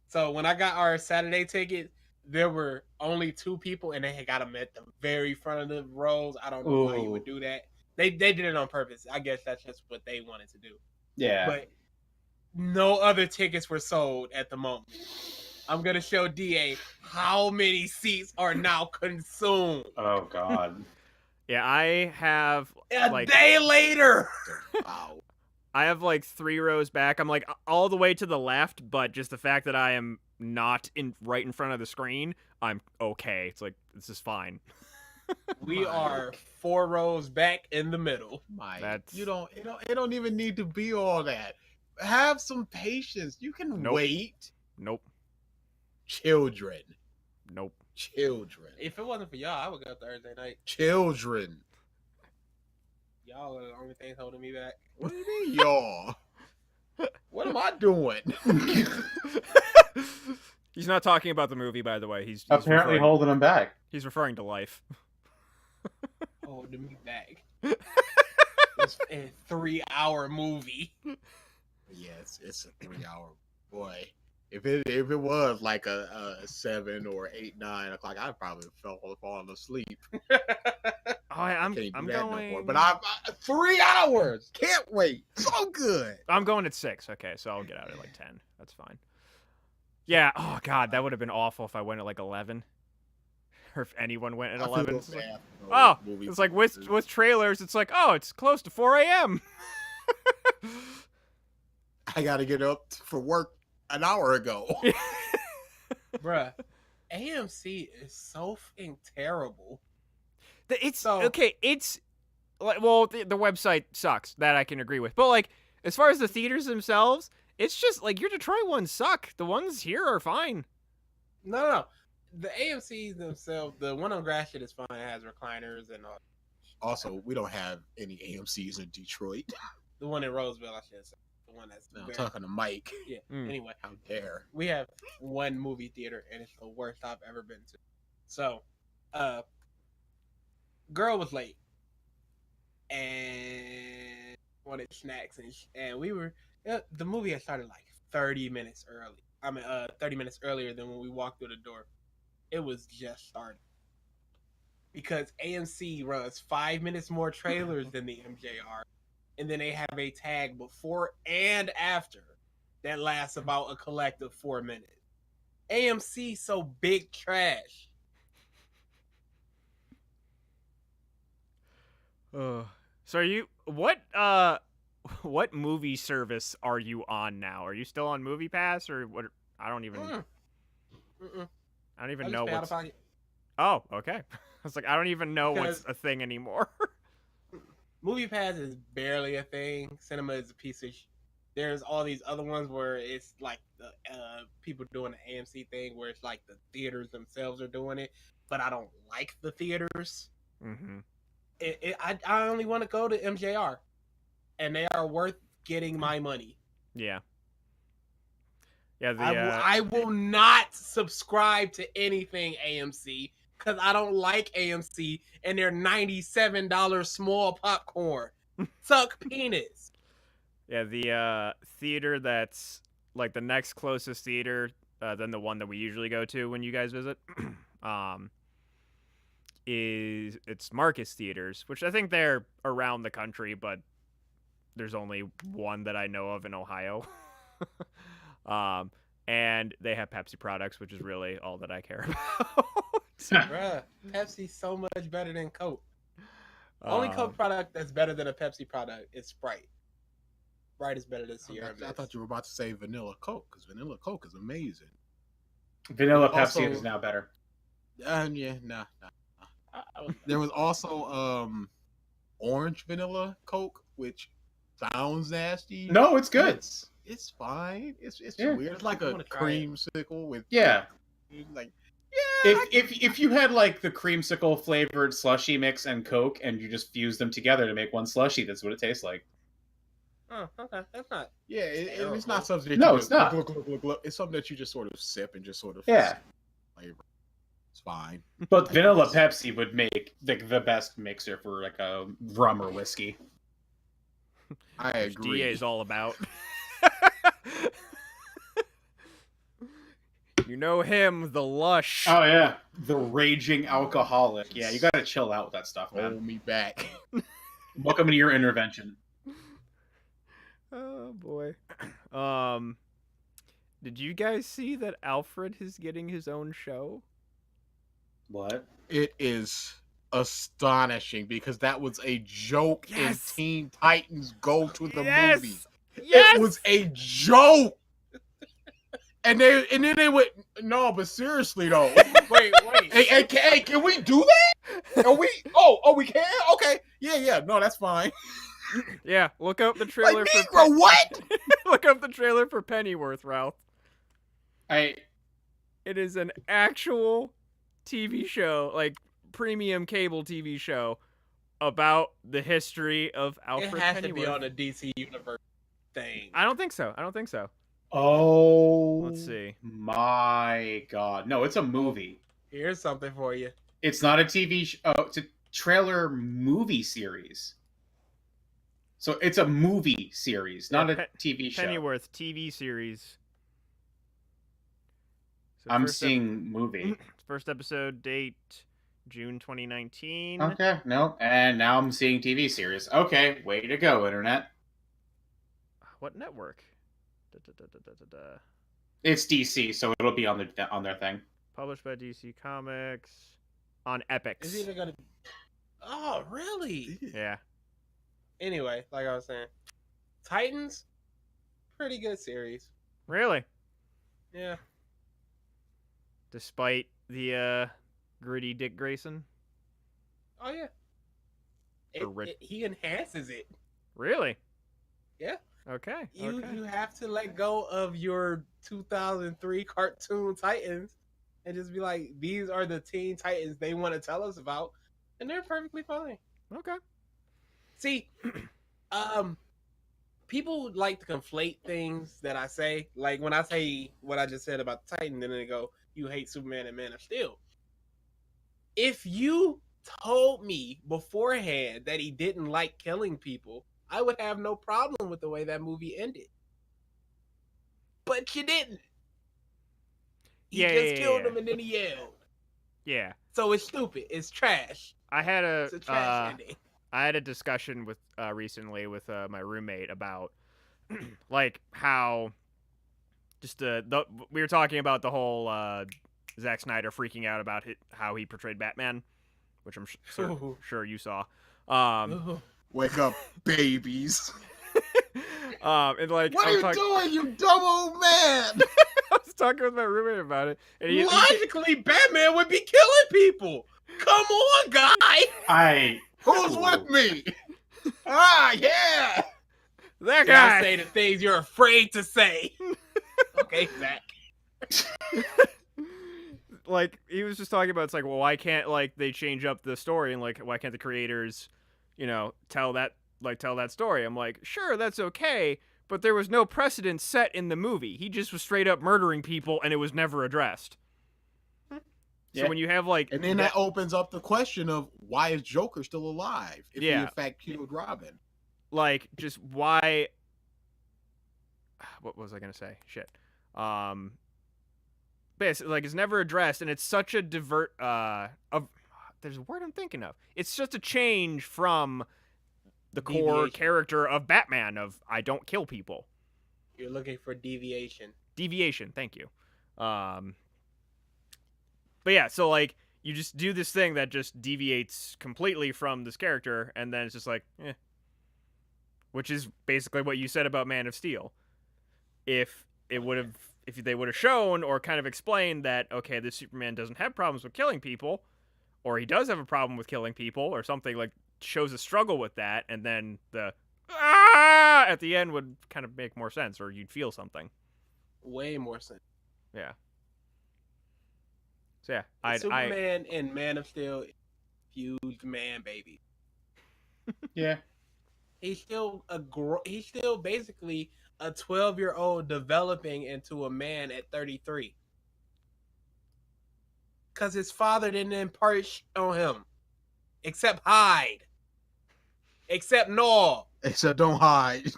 Speaker 2: So when I got our Saturday ticket, there were only 2 people, and they had got them at the very front of the rows. I don't know why you would do that. They did it on purpose. I guess that's just what they wanted to do.
Speaker 4: Yeah.
Speaker 2: But no other tickets were sold at the moment. I'm going to show DA how many seats are now consumed.
Speaker 4: Oh, God.
Speaker 3: Yeah, I have
Speaker 2: A day later.
Speaker 1: Wow.
Speaker 3: I have like 3 rows back. I'm like all the way to the left, but just the fact that I am not right in front of the screen, I'm okay. It's like this is fine.
Speaker 2: We are 4 rows back in the middle.
Speaker 3: That's-
Speaker 1: It don't even need to be all that. Have some patience. You can
Speaker 3: Nope.
Speaker 1: wait.
Speaker 3: Nope.
Speaker 1: Children.
Speaker 3: Nope.
Speaker 1: Children.
Speaker 2: If it wasn't for y'all, I would go Thursday night.
Speaker 1: Children.
Speaker 2: Y'all are the only things holding me back.
Speaker 1: What do you mean, y'all? What am I doing?
Speaker 3: He's not talking about the movie, by the way. He's
Speaker 4: Apparently
Speaker 3: referring,
Speaker 4: holding him back.
Speaker 3: he's referring to life.
Speaker 2: Holding me back. It's a 3-hour movie.
Speaker 1: Yes, it's a 3-hour boy. If it was like a 7 or 8, 9 o'clock, I'd probably fallen asleep.
Speaker 3: Oh, I'm
Speaker 1: Can't do
Speaker 3: I'm
Speaker 1: that no
Speaker 3: going.
Speaker 1: more. But I 3 hours. Can't wait. So good.
Speaker 3: I'm going at 6. Okay, so I'll get out at like 10. That's fine. Yeah. Oh God, that would have been awful if I went at like 11, or if anyone went at
Speaker 1: I feel
Speaker 3: 11. It's
Speaker 1: bad
Speaker 3: like,
Speaker 1: for those
Speaker 3: oh,
Speaker 1: movie
Speaker 3: it's like
Speaker 1: theaters.
Speaker 3: with trailers, it's like, oh, it's close to 4 a.m.
Speaker 1: I got to get up for work an hour ago.
Speaker 2: Bruh, AMC is so fucking terrible.
Speaker 3: It's
Speaker 2: So-
Speaker 3: okay. It's like, well, the website sucks. That I can agree with. But like, as far as the theaters themselves, it's just like your Detroit ones suck. The ones here are fine.
Speaker 2: No. The AMCs themselves, the one on Gratiot is fine. It has recliners and all.
Speaker 1: Also, we don't have any AMCs in Detroit.
Speaker 2: The one in Roseville, I should say. The one that's
Speaker 1: No, I'm
Speaker 2: very-
Speaker 1: talking to Mike.
Speaker 2: Yeah.
Speaker 3: Mm.
Speaker 2: Anyway,
Speaker 1: How dare.
Speaker 2: we have one movie theater, and it's the worst I've ever been to. So, girl was late and wanted snacks, and we were. The movie had started like 30 minutes early. 30 minutes earlier than when we walked through the door. It was just starting because AMC runs 5 minutes more trailers than the MJR, and then they have a tag before and after that lasts about a collective 4 minutes. AMC so big trash.
Speaker 3: So are you what movie service are you on now? Are you still on Movie Pass or what? I don't even
Speaker 2: Mm-mm.
Speaker 3: I don't even
Speaker 2: I
Speaker 3: know
Speaker 2: just pay out
Speaker 3: what's.
Speaker 2: of pocket.
Speaker 3: Oh, okay. I was like, I don't even know what's
Speaker 2: Because-
Speaker 3: a thing anymore.
Speaker 2: Movie Pass is barely a thing. Cinema is a piece of. There's all these other ones where it's like the people doing the AMC thing, where it's like the theaters themselves are doing it, but I don't like the theaters.
Speaker 3: Mm-hmm.
Speaker 2: I only want to go to MJR, and they are worth getting my money.
Speaker 3: Yeah. Yeah. The
Speaker 2: I will not subscribe to anything AMC because I don't like AMC and their $97 small popcorn. Suck penis.
Speaker 3: yeah, the theater that's like the next closest theater than the one that we usually go to when you guys visit. It's Marcus Theaters, which I think they're around the country, but there's only one that I know of in Ohio. And they have Pepsi products, which is really all that I care about.
Speaker 2: Bruh, Pepsi's so much better than Coke. Only Coke product that's better than a Pepsi product is Sprite. Sprite is better than Sierra
Speaker 1: I
Speaker 2: Mist.
Speaker 1: thought you were about to say vanilla Coke, because vanilla Coke is amazing.
Speaker 4: Vanilla
Speaker 1: Also-
Speaker 4: Pepsi is now better.
Speaker 1: Yeah, nah. There was also orange vanilla Coke, which sounds nasty.
Speaker 4: No, it's good.
Speaker 1: It's fine. It's
Speaker 4: Yeah.
Speaker 1: weird. It's like
Speaker 2: I
Speaker 1: a
Speaker 2: wanna try it.
Speaker 1: creamsicle with
Speaker 4: Yeah.
Speaker 1: like yeah.
Speaker 4: If you had like the creamsicle flavored slushy mix and Coke and you just fuse them together to make one slushy, that's what it tastes like.
Speaker 2: Oh, okay. That's not.
Speaker 1: Yeah, it's
Speaker 2: terrible.
Speaker 1: not something that
Speaker 4: No,
Speaker 1: you
Speaker 4: it's
Speaker 1: just
Speaker 4: not.
Speaker 1: Look. It's something that you just sort of sip and just sort of
Speaker 4: Yeah.
Speaker 1: flavor. It's fine.
Speaker 4: But vanilla Pepsi would make the best mixer for like a rum or whiskey.
Speaker 1: I agree.
Speaker 3: DA is all about. You know him, the lush.
Speaker 4: Oh yeah, the raging alcoholic. Yeah, you gotta chill out with that stuff, man.
Speaker 1: Hold me back.
Speaker 4: Welcome to your intervention.
Speaker 3: Oh boy. Did you guys see that Alfred is getting his own show?
Speaker 4: What?
Speaker 1: It is astonishing because that was a joke in Teen Titans Go to the Movie.
Speaker 3: Yes!
Speaker 1: It was a joke. And then they went, no, but seriously though.
Speaker 2: Wait.
Speaker 1: Hey, can we do that? Are we? Oh, we can. Okay, yeah. No, that's fine.
Speaker 3: Yeah, look up the trailer
Speaker 1: Like,
Speaker 3: for
Speaker 1: Negro, what?
Speaker 3: look up the trailer for Pennyworth, Ralph.
Speaker 4: I
Speaker 3: It is an actual TV show, like premium cable TV show about the history of Alfred
Speaker 2: It has
Speaker 3: Pennyworth.
Speaker 2: to be on the DC Universe thing.
Speaker 3: I don't think so.
Speaker 4: Oh,
Speaker 3: Let's see.
Speaker 4: My God, no, it's a movie.
Speaker 2: Here's something for you.
Speaker 4: It's not a TV show. Oh, it's a trailer movie series. So it's a movie series, not a TV show.
Speaker 3: Pennyworth TV series. So
Speaker 4: I'm seeing movie.
Speaker 3: First episode date June 2019.
Speaker 4: Okay, no, and now I'm seeing TV series. Okay, way to go, internet.
Speaker 3: What network?
Speaker 4: It's DC, so it'll be on their thing.
Speaker 3: Published by DC Comics on Epix.
Speaker 2: It's either gonna. Oh, really?
Speaker 3: Yeah.
Speaker 2: Anyway, like I was saying, Titans, pretty good series.
Speaker 3: Really?
Speaker 2: Yeah.
Speaker 3: Despite the gritty Dick Grayson.
Speaker 2: Oh yeah. He enhances it.
Speaker 3: Really?
Speaker 2: Yeah.
Speaker 3: Okay.
Speaker 2: You have to let go of your 2003 cartoon Titans and just be like, these are the Teen Titans they want to tell us about, and they're perfectly fine.
Speaker 3: Okay.
Speaker 2: See, people like to conflate things that I say. Like when I say what I just said about the Titan, then they go, "You hate Superman and Man of Steel." If you told me beforehand that he didn't like killing people, I would have no problem with the way that movie ended. But you didn't. He just killed him and then he yelled.
Speaker 3: Yeah.
Speaker 2: So it's stupid. It's trash. It's a trash ending.
Speaker 3: I had a discussion with recently with my roommate about like how just we were talking about the whole Zack Snyder freaking out about how he portrayed Batman, which I'm sure you saw.
Speaker 1: Wake up, babies.
Speaker 3: And like,
Speaker 1: what are you doing, you dumb old man?
Speaker 3: I was talking with my roommate about it, and
Speaker 2: logically, Batman would be killing people. Come on, guy.
Speaker 1: Who's with me? Yeah.
Speaker 3: That guy.
Speaker 2: Say the things you're afraid to say. Okay, Zach.
Speaker 3: Like, he was just talking about, it's like, well, why can't, like, they change up the story, and, like, why can't the creators, you know, tell that story? I'm like, sure, that's okay, but there was no precedent set in the movie. He just was straight up murdering people, and it was never addressed. So when you have, like...
Speaker 1: And then that opens up the question of, why is Joker still alive if he, in fact, killed Robin?
Speaker 3: Like, just why... What was I going to say? Shit. Basically, like, it's never addressed, and it's such a there's a word I'm thinking of. It's just a change from the core character of Batman of, I don't kill people.
Speaker 2: You're looking for deviation.
Speaker 3: Deviation, thank you. But yeah, so, like, you just do this thing that just deviates completely from this character, and then it's just like, Which is basically what you said about Man of Steel. If they would have shown or kind of explained that, okay, this Superman doesn't have problems with killing people, or he does have a problem with killing people, or something, like, shows a struggle with that, and then the at the end would kind of make more sense, or you'd feel something.
Speaker 2: Way more sense.
Speaker 3: Yeah. So yeah,
Speaker 2: Superman and Man of Steel, huge man baby.
Speaker 4: Yeah.
Speaker 2: He's still basically a 12-year-old developing into a man at 33. because his father didn't impart on him. Except hide. Except no.
Speaker 1: Except don't hide.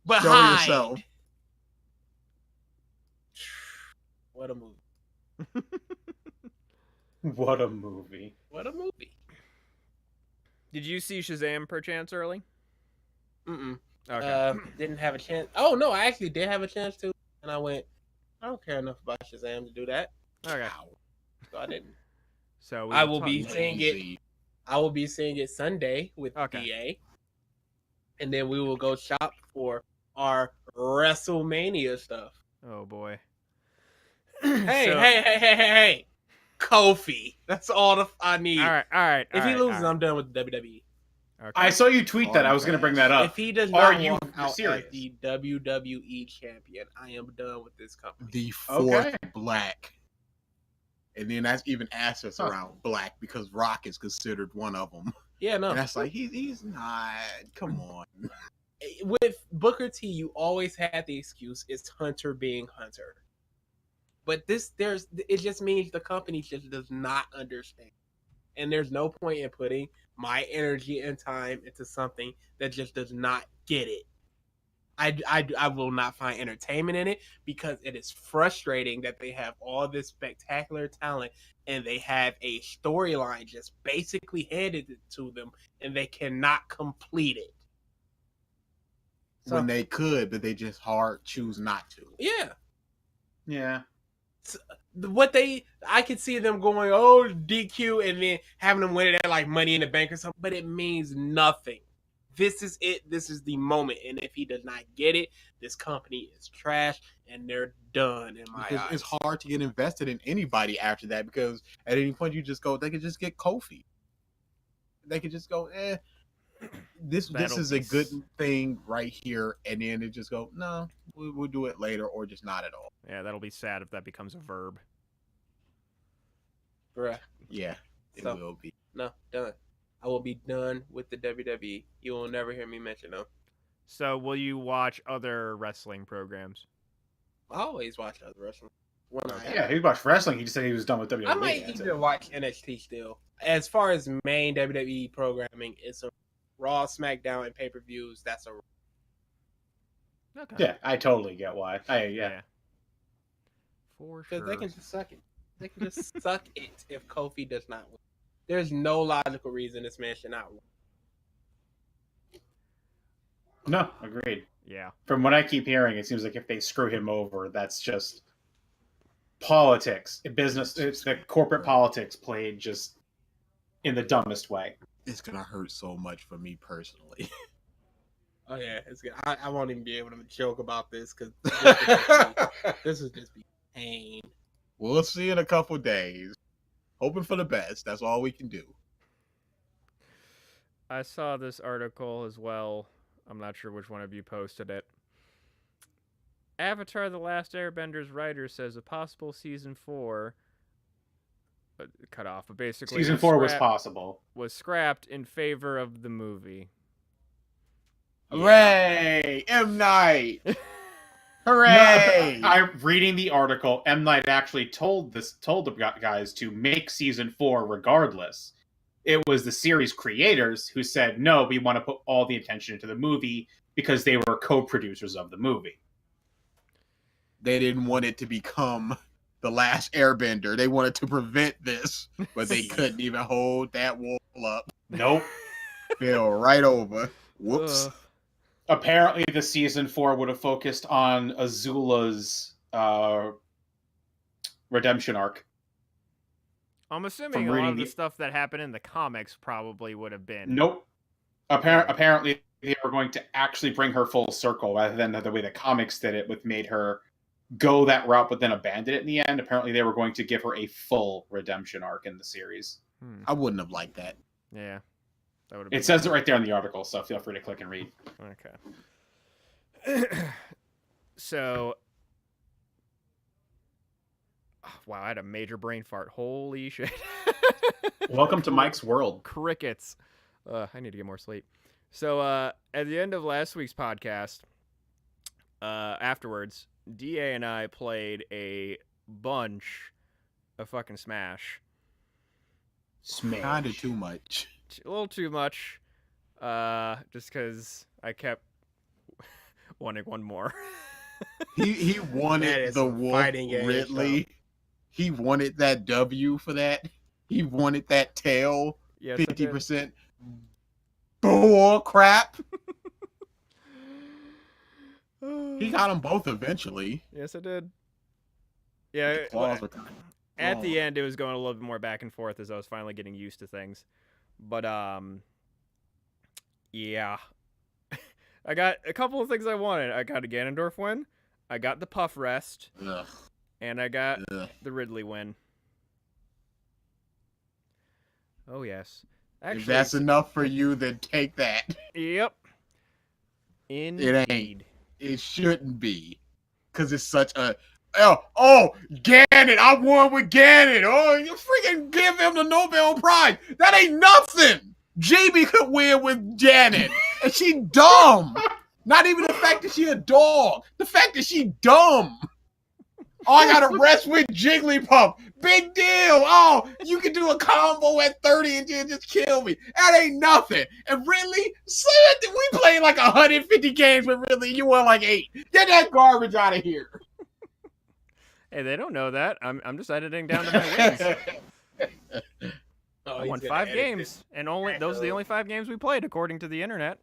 Speaker 2: But
Speaker 1: Show
Speaker 2: hide.
Speaker 1: yourself.
Speaker 2: What a movie.
Speaker 4: What a movie.
Speaker 2: What a movie.
Speaker 3: Did you see Shazam perchance early?
Speaker 2: Mm-mm.
Speaker 3: Okay.
Speaker 2: Didn't have a chance. Oh, no, I actually did have a chance to. And I went, I don't care enough about Shazam to do that.
Speaker 3: Okay.
Speaker 2: So I didn't.
Speaker 3: So
Speaker 2: I will be seeing it.
Speaker 1: Easy.
Speaker 2: I will be seeing it Sunday with
Speaker 3: Okay.
Speaker 2: DA. And then we will go shop for our WrestleMania stuff.
Speaker 3: Oh boy.
Speaker 2: Hey. Kofi. That's all I need.
Speaker 3: All right.
Speaker 2: If he loses, I'm done with WWE.
Speaker 3: Okay.
Speaker 4: I saw you tweet that. I was going to bring that up.
Speaker 2: If he does
Speaker 4: Are
Speaker 2: not
Speaker 4: you
Speaker 2: walk out
Speaker 4: serious?
Speaker 2: as the WWE champion, I am done with this company.
Speaker 1: The fourth
Speaker 4: Okay.
Speaker 1: black. And then that's even asterisk around black because Rock is considered one of them.
Speaker 2: Yeah, no.
Speaker 1: And that's like, he's not. Come on.
Speaker 2: With Booker T, you always had the excuse it's Hunter being Hunter. But it just means the company just does not understand. And there's no point in putting my energy and time into something that just does not get it. I will not find entertainment in it because it is frustrating that they have all this spectacular talent and they have a storyline just basically handed to them and they cannot complete it.
Speaker 1: When they could, but they just choose not to.
Speaker 2: Yeah.
Speaker 4: Yeah.
Speaker 2: I could see them going, oh, DQ, and then having them win it at like Money in the Bank or something, but it means nothing. This is it. This is the moment. And if he does not get it, this company is trash and they're done in my eyes.
Speaker 1: It's hard to get invested in anybody after that because at any point you just go, they could just get Kofi. They could just go, this is a good thing right here. And then they just go, no, we'll do it later or just not at all.
Speaker 3: Yeah, that'll be sad if that becomes a verb.
Speaker 2: Bruh.
Speaker 1: Yeah, it
Speaker 2: So,
Speaker 1: will be.
Speaker 2: No, done. I will be done with the WWE. You will never hear me mention them.
Speaker 3: So, will you watch other wrestling programs?
Speaker 2: I always watch other wrestling.
Speaker 4: Yeah, he watched wrestling. He just said he was done with WWE.
Speaker 2: I might even watch NXT still. As far as main WWE programming, it's a Raw, SmackDown, and pay-per-views. That's a...
Speaker 3: Okay.
Speaker 4: Yeah, I totally get why. Yeah.
Speaker 3: For
Speaker 2: Because
Speaker 3: sure.
Speaker 2: they can just suck it. They can just suck it if Kofi does not win. There's no logical reason this man should not win.
Speaker 4: No, agreed.
Speaker 3: Yeah.
Speaker 4: From what I keep hearing, it seems like if they screw him over, that's just politics. Business, it's the corporate politics played just in the dumbest way.
Speaker 1: It's going to hurt so much for me personally.
Speaker 2: Oh, yeah. It's good. I won't even be able to joke about this because this is just be pain.
Speaker 1: We'll see in a couple days. Hoping for the best. That's all we can do.
Speaker 3: I saw this article as well. I'm not sure which one of you posted it. Avatar: The Last Airbender's writer says a possible season 4 cut off, but basically
Speaker 4: Season 4 was possible.
Speaker 3: Was scrapped in favor of the movie.
Speaker 1: Hooray! M. Night! Hooray!
Speaker 4: No, I'm reading the article. M. Night actually told the guys to make season 4 regardless. It was the series creators who said, no, we want to put all the attention into the movie because they were co-producers of the movie.
Speaker 1: They didn't want it to become The Last Airbender. They wanted to prevent this, but they couldn't even hold that wall up.
Speaker 4: Nope.
Speaker 1: Fell right over. Whoops.
Speaker 4: Apparently, the season 4 would have focused on Azula's redemption arc.
Speaker 3: I'm assuming a lot of the stuff that happened in the comics probably would have been.
Speaker 4: Nope. Apparently, they were going to actually bring her full circle rather than the way the comics did it, with made her go that route but then abandon it in the end. Apparently, they were going to give her a full redemption arc in the series.
Speaker 1: I wouldn't have liked that.
Speaker 3: Yeah. That would have
Speaker 4: It says it right there in the article, so feel free to click and read.
Speaker 3: Okay. So... Wow, I had a major brain fart. Holy shit.
Speaker 4: Welcome to Mike's world.
Speaker 3: Crickets. I need to get more sleep. So, at the end of last week's podcast, afterwards, DA and I played a bunch a fucking smash.
Speaker 4: Smash.
Speaker 1: Kind of too much.
Speaker 3: A little too much. Just because I kept wanting one more.
Speaker 1: He
Speaker 2: That
Speaker 1: wanted
Speaker 2: is
Speaker 1: the
Speaker 2: some
Speaker 1: Wolf
Speaker 2: fighting game
Speaker 1: Ridley. He wanted that W for that. He wanted that tail.
Speaker 3: Yes, I did.
Speaker 1: 50% bull crap. He got them both eventually.
Speaker 3: Yes, I did. Yeah,
Speaker 1: The claws were kind of
Speaker 3: at the
Speaker 1: long.
Speaker 3: end, it was going a little bit more back and forth as I was finally getting used to things. But, yeah. I got a couple of things I wanted. I got a Ganondorf win, I got the Puff Rest,
Speaker 1: Ugh,
Speaker 3: and I got
Speaker 1: ugh.
Speaker 3: the Ridley win. Oh, yes.
Speaker 1: If that's enough for you, then take that.
Speaker 3: Yep. Indeed.
Speaker 1: It shouldn't be. Because it's such a... Oh, Ganon! I won with Ganon! Oh, you freaking give him the Nobel Prize! That ain't nothing! JB could win with Ganon! And she dumb! Not even the fact that she a dog. The fact that she dumb! Oh, I gotta rest with Jigglypuff! Big deal! Oh, you can do a combo at 30 and then just kill me. That ain't nothing. And Ridley, we played like 150 games with Ridley. You won like 8. Get that garbage out of here.
Speaker 3: Hey, they don't know that. I'm just editing down to my wins. I won 5 games, and those are the only 5 games we played, according to the internet.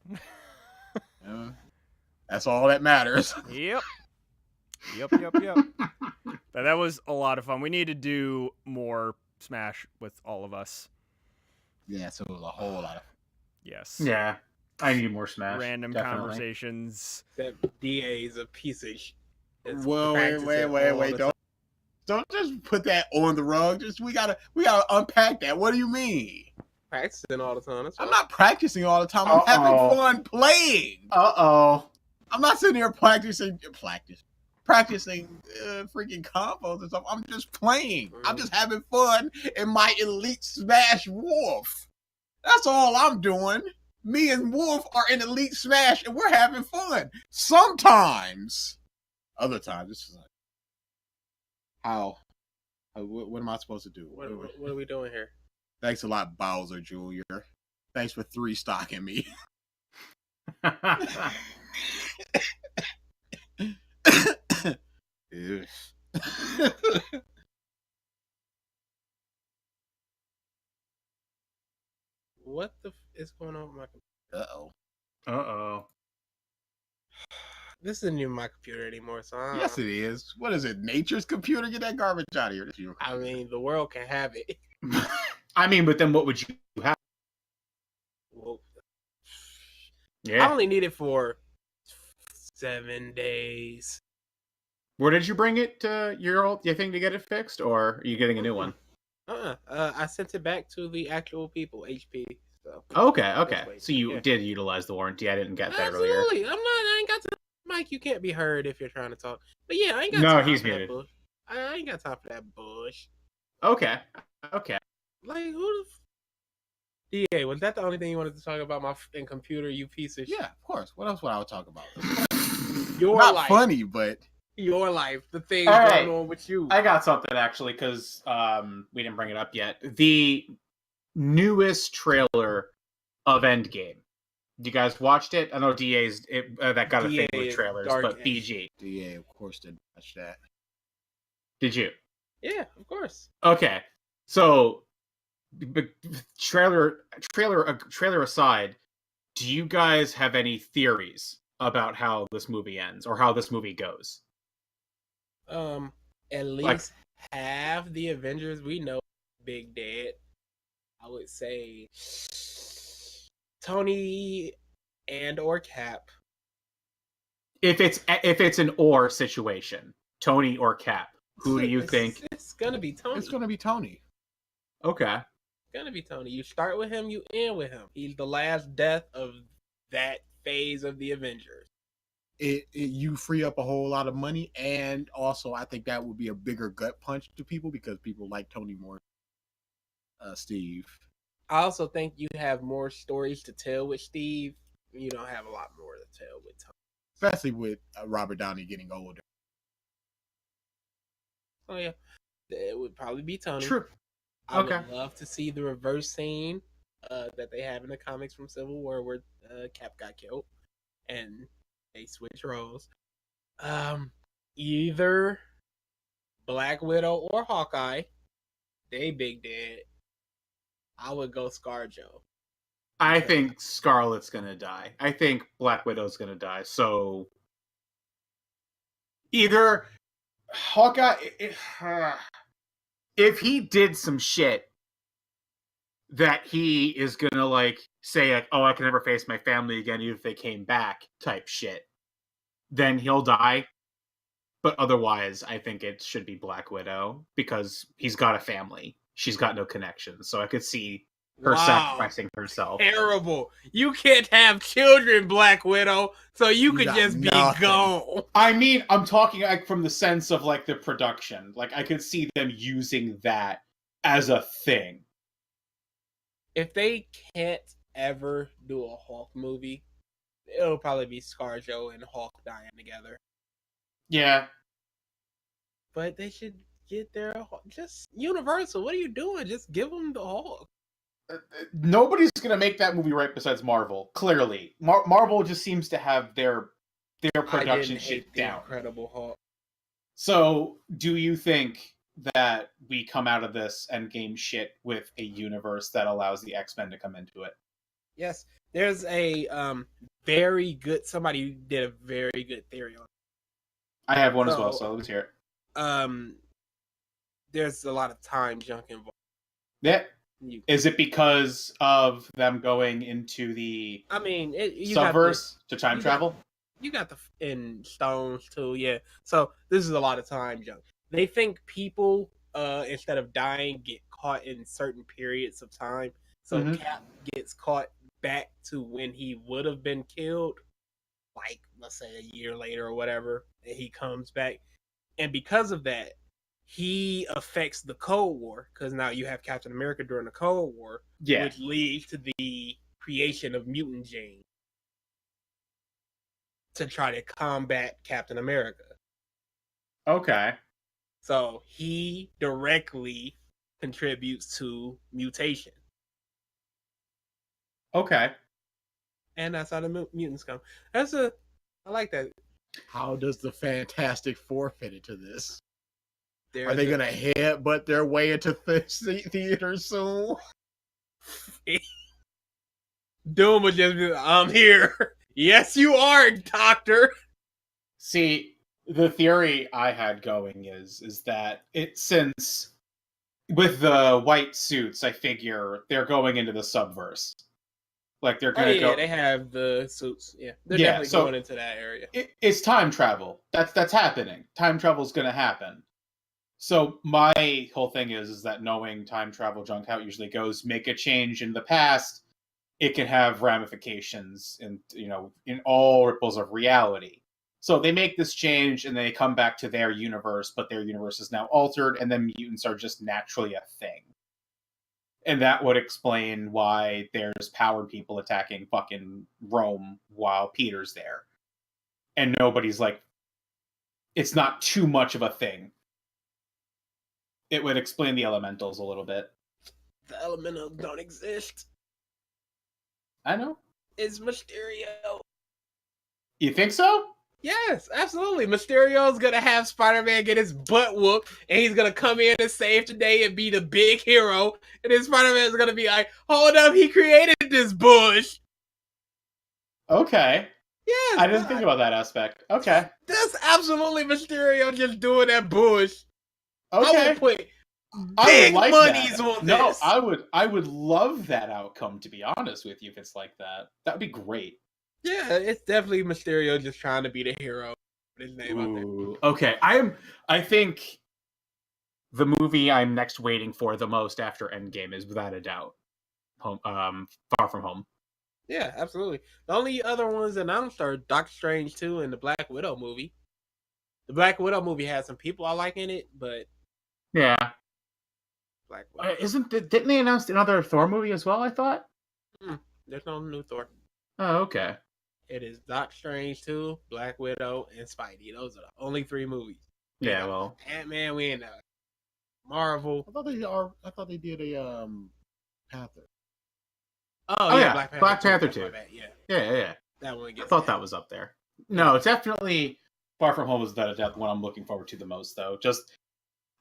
Speaker 1: That's all that matters.
Speaker 3: Yep. But that was a lot of fun. We need to do more Smash with all of us.
Speaker 1: Yeah, so it was a whole lot of...
Speaker 3: Yes.
Speaker 4: Yeah, I need more Smash.
Speaker 3: Random
Speaker 4: definitely.
Speaker 3: conversations.
Speaker 2: That DA is a piece of shit.
Speaker 1: Well, wait. Don't just put that on the rug. Just we gotta unpack that. What do you mean?
Speaker 2: Practicing all the time. That's
Speaker 1: I'm not practicing all the time. I'm having fun playing. I'm not sitting here practicing freaking combos and stuff. I'm just playing. I'm just having fun in my Elite Smash Wolf. That's all I'm doing. Me and Wolf are in Elite Smash and we're having fun. Sometimes. Other times, it's like, what am I supposed to do?
Speaker 2: What are we doing here?
Speaker 1: Thanks a lot, Bowser Jr. Thanks for 3-stocking me.
Speaker 2: What the is going on with my computer?
Speaker 1: Uh-oh.
Speaker 2: This isn't even my computer anymore, so
Speaker 1: Yes, it is. What is it? Nature's computer? Get that garbage out of here.
Speaker 2: I mean, the world can have it.
Speaker 4: I mean, but then what would you have?
Speaker 2: Well,
Speaker 4: Yeah.
Speaker 2: I only need it for 7 days.
Speaker 4: Where did you bring it to your thing to get it fixed, or are you getting a new one?
Speaker 2: I sent it back to the actual people, HP. So.
Speaker 4: Okay. So you did utilize the warranty. I didn't get that earlier.
Speaker 2: Absolutely. I ain't got to. Mike, you can't be heard if you're trying to talk. But yeah, I ain't got
Speaker 4: No,
Speaker 2: time
Speaker 4: he's
Speaker 2: for
Speaker 4: muted.
Speaker 2: that bush. I ain't got time for that bush.
Speaker 4: Okay.
Speaker 2: Like, who the DA, was that the only thing you wanted to talk about my computer, you piece of shit?
Speaker 1: Yeah, of course. What else would I talk about?
Speaker 2: Your
Speaker 1: Not
Speaker 2: life.
Speaker 1: funny, but...
Speaker 2: Your life. The things
Speaker 4: All right.
Speaker 2: going on with you.
Speaker 4: I got something, actually, because we didn't bring it up yet. The newest trailer of Endgame. You guys watched it? I know DA's that got a thing with trailers, but BG.
Speaker 1: DA, of course, didn't watch that.
Speaker 4: Did you?
Speaker 2: Yeah, of course.
Speaker 4: Okay, so trailer aside, do you guys have any theories about how this movie ends or how this movie goes?
Speaker 2: At least half the Avengers we know big dead. I would say Tony and or Cap.
Speaker 4: If it's an or situation, Tony or Cap, who do you think?
Speaker 2: It's gonna be Tony.
Speaker 1: It's gonna be Tony.
Speaker 4: Okay.
Speaker 2: It's gonna be Tony. You start with him, you end with him. He's the last death of that phase of the Avengers.
Speaker 1: You free up a whole lot of money, and also I think that would be a bigger gut punch to people because people like Tony more. Steve.
Speaker 2: I also think you have more stories to tell with Steve. You don't have a lot more to tell with Tony.
Speaker 1: Especially with Robert Downey getting older.
Speaker 2: Oh yeah, It would probably be Tony.
Speaker 4: True.
Speaker 2: I
Speaker 4: Okay.
Speaker 2: would love to see the reverse scene that they have in the comics from Civil War where Cap got killed and they switch roles. Either Black Widow or Hawkeye. They big dead. I would go ScarJo.
Speaker 4: I think Scarlet's gonna die. I think Black Widow's gonna die. So either Hawkeye, if he did some shit that he is gonna like say like, oh, I can never face my family again, even if they came back, type shit, then he'll die. But otherwise, I think it should be Black Widow because he's got a family. She's got no connections, so I could see her sacrificing herself.
Speaker 2: Terrible. You can't have children, Black Widow, so you could just be gone.
Speaker 4: I mean, I'm talking like from the sense of like the production. Like I could see them using that as a thing.
Speaker 2: If they can't ever do a Hulk movie, it'll probably be ScarJo and Hulk dying together.
Speaker 4: Yeah.
Speaker 2: But they should get their just Universal. What are you doing? Just give them the Hulk.
Speaker 4: Nobody's gonna make that movie right besides Marvel. Clearly, Marvel just seems to have their production shit down.
Speaker 2: Incredible Hulk.
Speaker 4: So, do you think that we come out of this Endgame shit with a universe that allows the X-Men to come into it?
Speaker 2: Yes, there's a very good. Somebody did a very good theory on it.
Speaker 4: I have one as well, so let's hear
Speaker 2: it. There's a lot of time junk involved.
Speaker 4: Yeah. Is it because of them going into the subverse to time travel?
Speaker 2: You got the in Stones too, yeah. So this is a lot of time junk. They think people, instead of dying, get caught in certain periods of time. So Cap gets caught back to when he would have been killed, like let's say a year later or whatever, and he comes back, and because of that, he affects the Cold War because now you have Captain America during the Cold War, which leads to the creation of mutant genes to try to combat Captain America.
Speaker 4: Okay.
Speaker 2: So he directly contributes to mutation.
Speaker 4: Okay.
Speaker 2: And that's how the mutants come. I like that.
Speaker 1: How does the Fantastic Four fit into this? Are they going to headbutt their way into theaters soon?
Speaker 2: Doom would just be like, I'm here. Yes, you are, Doctor.
Speaker 4: See, the theory I had going is that since with the white suits, I figure they're going into the subverse. Like they're going to go.
Speaker 2: They have the suits. Yeah, they're definitely going into that area.
Speaker 4: It's time travel. That's happening. Time travel is going to happen. So my whole thing is that knowing time travel junk, how it usually goes, make a change in the past, it can have ramifications in all ripples of reality. So they make this change and they come back to their universe, but their universe is now altered, and then mutants are just naturally a thing. And that would explain why there's powered people attacking fucking Rome while Peter's there. And nobody's like, it's not too much of a thing. It would explain the elementals a little bit.
Speaker 2: The elementals don't exist.
Speaker 4: I know.
Speaker 2: It's Mysterio.
Speaker 4: You think so?
Speaker 2: Yes, absolutely. Mysterio's gonna have Spider-Man get his butt whooped, and he's gonna come in and save the day and be the big hero. And then Spider-Man's gonna be like, hold up, he created this bush.
Speaker 4: Okay.
Speaker 2: Yes.
Speaker 4: I didn't think about that aspect. Okay.
Speaker 2: That's absolutely Mysterio just doing that bush.
Speaker 4: Okay.
Speaker 2: I would put big monies on this.
Speaker 4: No, I would love that outcome, to be honest with you, if it's like that. That would be great.
Speaker 2: Yeah, it's definitely Mysterio just trying to be the hero. His name out there.
Speaker 4: Okay. I think the movie I'm next waiting for the most after Endgame is without a doubt Far From Home.
Speaker 2: Yeah, absolutely. The only other ones announced are Doctor Strange 2 and the Black Widow movie. The Black Widow movie has some people I like in it, but
Speaker 4: yeah.
Speaker 2: Black Widow.
Speaker 4: Didn't they announce another Thor movie as well, I thought?
Speaker 2: There's no new Thor.
Speaker 4: Oh, okay.
Speaker 2: It is Doctor Strange 2, Black Widow, and Spidey. Those are the only 3 movies.
Speaker 4: Yeah, well.
Speaker 2: Ant-Man, we ain't know. Marvel.
Speaker 1: I thought they did a Panther.
Speaker 2: Oh yeah,
Speaker 4: Black Panther 2.
Speaker 2: Yeah,
Speaker 4: Yeah.
Speaker 2: that one
Speaker 4: I
Speaker 2: gets.
Speaker 4: thought that was up there. No, it's definitely Far From Home is the one I'm looking forward to the most, though.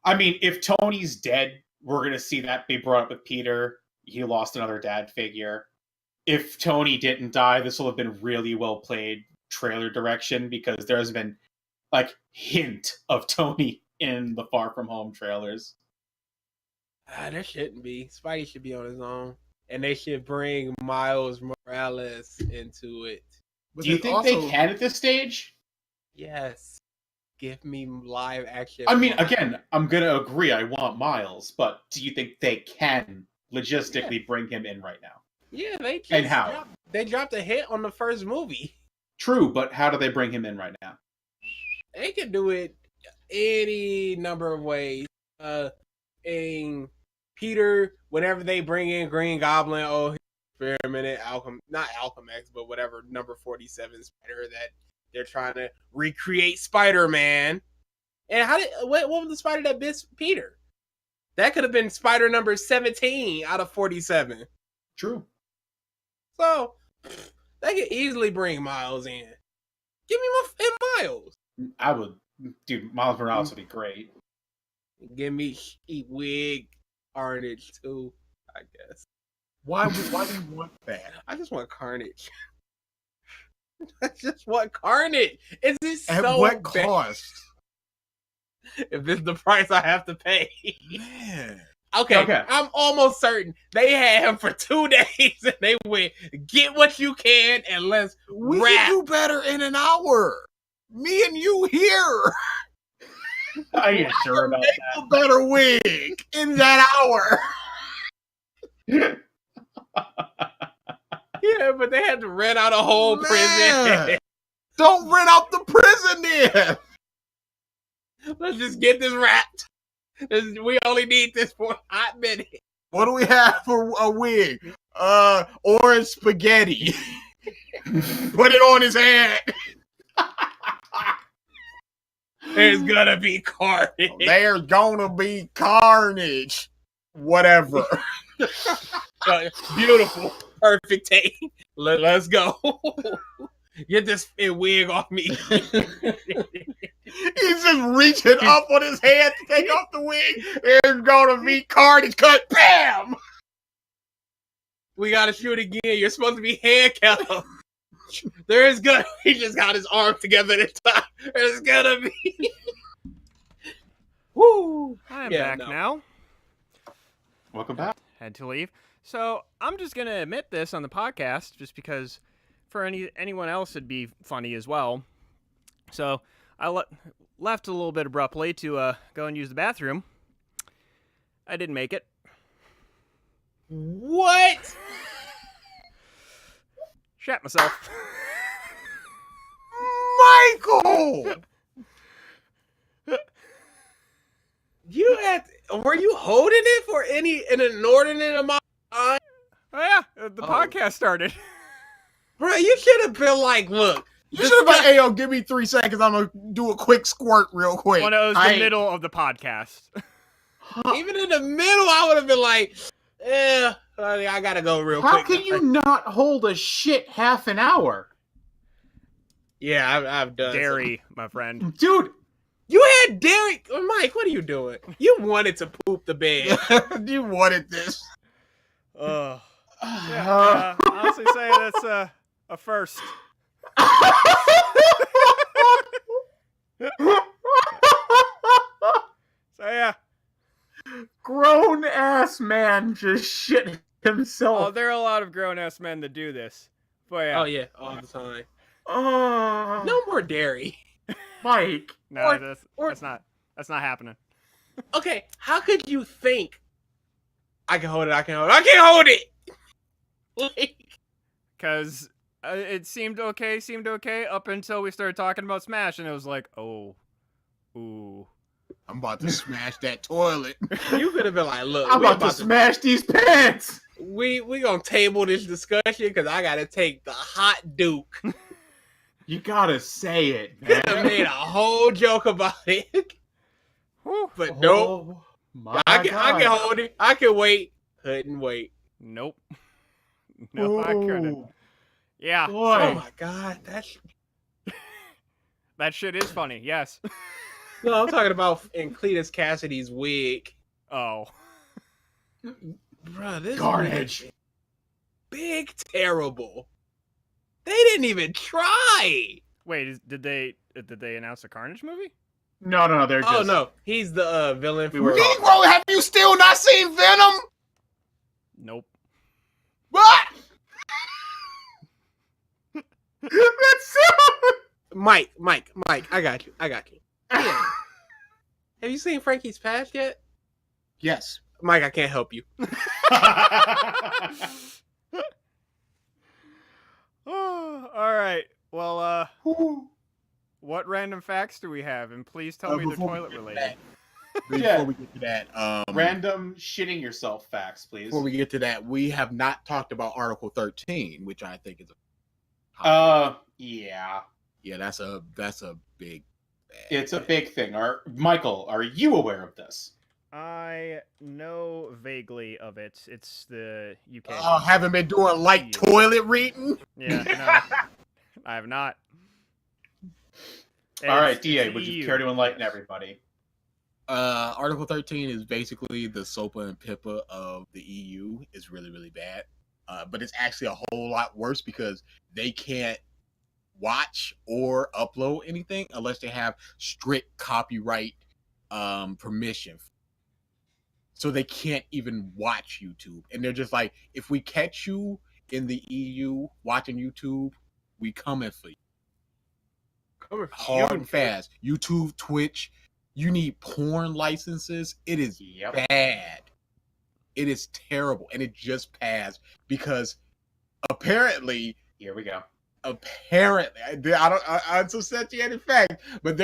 Speaker 4: I mean, if Tony's dead, we're gonna see that be brought up with Peter. He lost another dad figure. If Tony didn't die, this will have been really well played trailer direction because there's been like hint of Tony in the Far From Home trailers.
Speaker 2: There shouldn't be. Spidey should be on his own, and they should bring Miles Morales into it.
Speaker 1: But
Speaker 4: Do you think they can at this stage?
Speaker 2: Yes, give me live action.
Speaker 4: I mean, again, I'm gonna agree. I want Miles, but do you think they can logistically bring him in right now?
Speaker 2: Yeah, they just
Speaker 4: And how?
Speaker 2: They dropped a hit on the first movie.
Speaker 4: True, but how do they bring him in right now?
Speaker 2: They could do it any number of ways. In Peter, whenever they bring in Green Goblin, experimented not Alchemax, but whatever number 47 spider that they're trying to recreate Spider-Man. And what was the spider that bit Peter? That could have been spider number 17 out of 47.
Speaker 4: True.
Speaker 2: So they could easily bring Miles in. Give me Miles.
Speaker 4: I would, dude. Miles Morales would be great.
Speaker 2: Give me Wig Carnage too, I guess.
Speaker 1: Why do you want that?
Speaker 2: I just want Carnage. I just want Carnage. Is it so
Speaker 1: At what
Speaker 2: bad?
Speaker 1: cost?
Speaker 2: If this is the price I have to pay.
Speaker 1: Man.
Speaker 2: Okay, I'm almost certain they had him for 2 days and they went, get what you can and let's
Speaker 1: We
Speaker 2: rap.
Speaker 1: can do better in an hour. Me and you here.
Speaker 4: Are you sure about
Speaker 1: Make
Speaker 4: that?
Speaker 1: a better wig in that hour.
Speaker 2: Yeah, but they had to rent out a whole prison.
Speaker 1: Don't rent out the prison then.
Speaker 2: Let's just get this wrapped. We only need this for a hot minute.
Speaker 1: What do we have for a wig? Orange spaghetti. Put it on his head.
Speaker 2: There's gonna be carnage.
Speaker 1: There's gonna be carnage. Whatever.
Speaker 2: Beautiful. Perfect take. Let's go. Get this wig off me.
Speaker 1: He's just reaching up on his head to take off the wig. There's gonna be carnage. Cut. Bam!
Speaker 2: We gotta shoot again. You're supposed to be handcuffed. There is gonna. He just got his arms together this time. There's gonna be. Woo!
Speaker 3: I'm back now.
Speaker 4: Welcome back.
Speaker 3: Had to leave. So I'm just gonna admit this on the podcast, just because for anyone else it'd be funny as well. So I left a little bit abruptly to go and use the bathroom. I didn't make it.
Speaker 2: What?
Speaker 3: Shat myself.
Speaker 1: Michael!
Speaker 2: Were you holding it for an inordinate amount of time?
Speaker 3: Oh yeah, the podcast started.
Speaker 2: Bro, you should have been like, look.
Speaker 1: You should have been like, hey, yo, give me 3 seconds. I'm going to do a quick squirt real quick.
Speaker 3: When it was the middle of the podcast.
Speaker 2: Even in the middle, I would have been like, I got to go real quick.
Speaker 4: How can you not hold a shit half an hour?
Speaker 2: Yeah, I've done
Speaker 3: Dairy, my friend.
Speaker 4: Dude.
Speaker 2: You had dairy. Mike, what are you doing? You wanted to poop the bed.
Speaker 1: You wanted this.
Speaker 3: Honestly say that's a first. So yeah.
Speaker 4: Grown ass man just shit himself.
Speaker 3: Oh, there are a lot of grown ass men that do this. But yeah.
Speaker 2: Oh yeah, all the time.
Speaker 4: Oh,
Speaker 2: No more dairy.
Speaker 4: Mike.
Speaker 3: No, that's not happening.
Speaker 2: Okay, how could you think I can hold it? I can't hold it. Like,
Speaker 3: Because it seemed okay up until we started talking about Smash, and it was like, oh, ooh.
Speaker 1: I'm about to smash that toilet.
Speaker 2: you could have been like, look,
Speaker 4: I'm about to smash these pants.
Speaker 2: We gonna table this discussion because I gotta take the hot Duke.
Speaker 4: You gotta say it, man.
Speaker 2: I made a whole joke about it.
Speaker 3: Whew.
Speaker 2: But nope.
Speaker 4: My
Speaker 2: I can hold it. I can wait. Couldn't wait.
Speaker 3: Nope. No, I couldn't.
Speaker 4: Ooh,
Speaker 3: Yeah.
Speaker 4: boy.
Speaker 2: Oh my god, that's
Speaker 3: That shit is funny. Yes.
Speaker 2: no. I'm talking about in Cletus Cassidy's wig,
Speaker 3: Oh.
Speaker 2: bruh. This
Speaker 4: Carnage.
Speaker 2: wig is big terrible. They didn't even try.
Speaker 3: Wait, did they announce a Carnage movie?
Speaker 4: No, they're just.
Speaker 2: Oh no, he's the villain.
Speaker 4: We were-
Speaker 1: Negro, have you still not seen Venom?
Speaker 3: Nope.
Speaker 1: What?
Speaker 2: Mike. I got you. Yeah. Have you seen Frankie's Past yet?
Speaker 1: Yes.
Speaker 2: Mike, I can't help you.
Speaker 3: Oh, all right. Well, what random facts do we have? And please tell me they're
Speaker 1: Before we
Speaker 3: toilet
Speaker 1: get to
Speaker 3: related.
Speaker 1: Before
Speaker 4: Yeah.
Speaker 1: we get to that,
Speaker 4: Random shitting yourself facts, please.
Speaker 1: before we get to that, we have not talked about Article 13, which I think is
Speaker 4: Yeah,
Speaker 1: yeah, that's a big.
Speaker 4: it's a big thing. Michael, are you aware of this?
Speaker 3: I know vaguely of it. It's the UK.
Speaker 1: Oh, haven't been doing like toilet reading.
Speaker 3: Yeah, no, I have not.
Speaker 4: All right,
Speaker 3: It's
Speaker 4: DA,
Speaker 3: the
Speaker 4: would you
Speaker 3: EU.
Speaker 4: care to enlighten everybody?
Speaker 1: Article 13 is basically the SOPA and PIPA of the EU. It's really, really bad. But it's actually a whole lot worse because they can't watch or upload anything unless they have strict copyright permission. So they can't even watch YouTube. And they're just like, if we catch you in the EU watching YouTube, we coming for you. Hard and fast. YouTube, Twitch, you need porn licenses. It is bad. It is terrible. And it just passed because apparently,
Speaker 4: Here we go.
Speaker 1: apparently, I unsubstantiated fact, but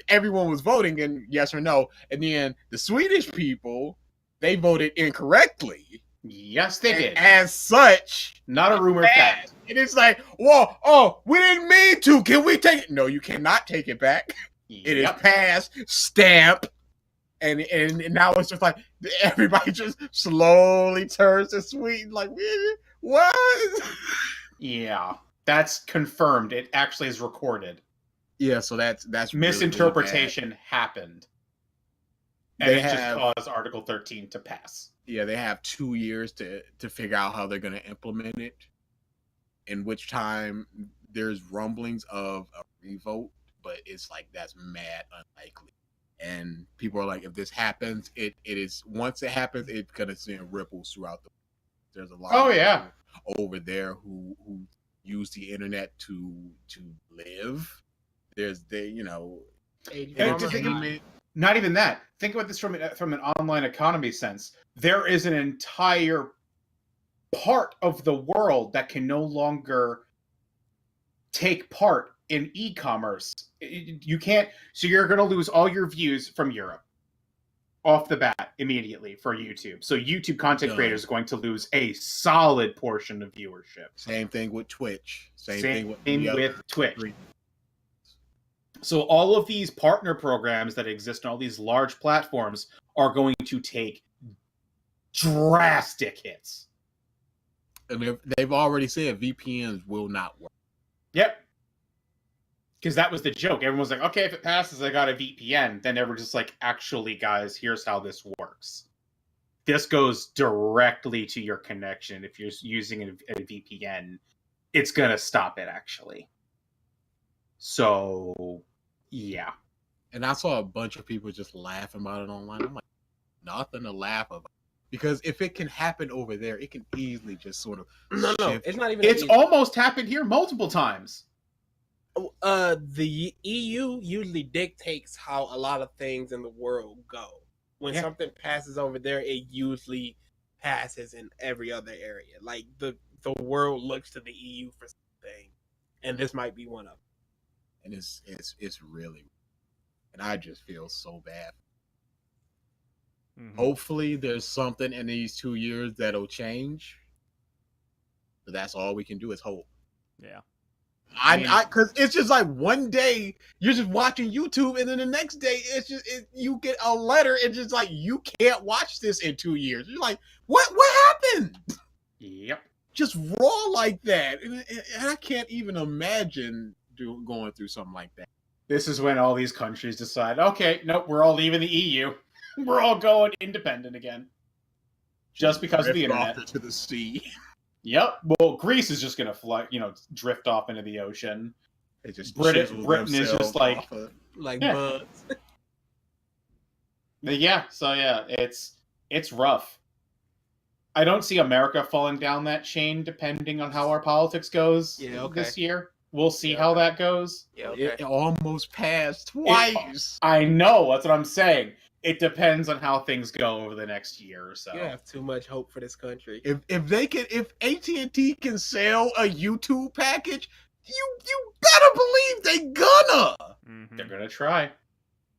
Speaker 1: everyone was voting in yes or no. And then the Swedish people, they voted incorrectly.
Speaker 4: Yes, they did.
Speaker 1: As such,
Speaker 4: Not a rumor fact.
Speaker 1: and it's like, whoa, oh, we didn't mean to. Can we take it? No, you cannot take it back. It is passed, stamp, and now it's just like everybody just slowly turns to Sweden. Like, what?
Speaker 4: Yeah, that's confirmed. It actually is recorded.
Speaker 1: Yeah, so that's
Speaker 4: Misinterpretation
Speaker 1: really
Speaker 4: happened, and
Speaker 1: They
Speaker 4: it
Speaker 1: have-
Speaker 4: just caused Article 13 to pass.
Speaker 1: yeah, they have 2 years to figure out how they're going to implement it. In which time there's rumblings of a revote, but it's like that's mad unlikely. And people are like, if this happens, it is once it happens, it's gonna send ripples throughout the. There's a lot.
Speaker 4: Oh,
Speaker 1: of
Speaker 4: yeah.
Speaker 1: people over there who use the internet to live. There's entertainment.
Speaker 4: Not even that. Think about this from an online economy sense. There is an entire part of the world that can no longer take part in e-commerce. You can't. So you're going to lose all your views from Europe off the bat immediately for YouTube. So YouTube content creators are going to lose a solid portion of viewership.
Speaker 1: Same thing with Twitch. Same thing with
Speaker 4: Twitch.
Speaker 1: Twitch.
Speaker 4: So all of these partner programs that exist on all these large platforms are going to take drastic hits.
Speaker 1: And they've already said VPNs will not work.
Speaker 4: Yep. Because that was the joke. Everyone was like, okay, if it passes, I got a VPN. Then they were just like, actually, guys, here's how this works. This goes directly to your connection. If you're using a VPN, it's going to stop it, actually. So, yeah.
Speaker 1: And I saw a bunch of people just laughing about it online. I'm like, nothing to laugh about. Because if it can happen over there, it can easily just sort of
Speaker 2: No,
Speaker 1: shift.
Speaker 2: it's not even.
Speaker 4: It's almost happened here multiple times.
Speaker 2: The EU usually dictates how a lot of things in the world go. When something passes over there, it usually passes in every other area. Like the world looks to the EU for something, and this might be one of them.
Speaker 1: And it's really, and I just feel so bad.
Speaker 3: Mhm.
Speaker 1: Hopefully, there's something in these 2 years that'll change. But that's all we can do is hope.
Speaker 3: Yeah.
Speaker 1: Because it's just like one day you're just watching YouTube, and then the next day you get a letter, and just like you can't watch this in 2 years. You're like, what happened?
Speaker 4: Yep.
Speaker 1: Just raw like that, and I can't even imagine going through something like that.
Speaker 4: This is when all these countries decide, okay, nope, we're all leaving the EU. We're all going independent again, just because of the internet.
Speaker 1: Off to the sea.
Speaker 4: Yep. Well, Greece is just gonna fly, drift off into the ocean.
Speaker 1: It just
Speaker 4: Britain is just like
Speaker 2: bugs.
Speaker 4: Yeah. So yeah, it's rough. I don't see America falling down that chain, depending on how our politics goes this year. We'll see how that goes.
Speaker 2: Yeah, okay.
Speaker 1: It almost passed twice.
Speaker 4: I know. That's what I'm saying. It depends on how things go over the next year or so.
Speaker 2: You have too much hope for this country.
Speaker 1: If AT&T can sell a YouTube package, you better believe they gonna.
Speaker 3: Mm-hmm.
Speaker 4: They're gonna try.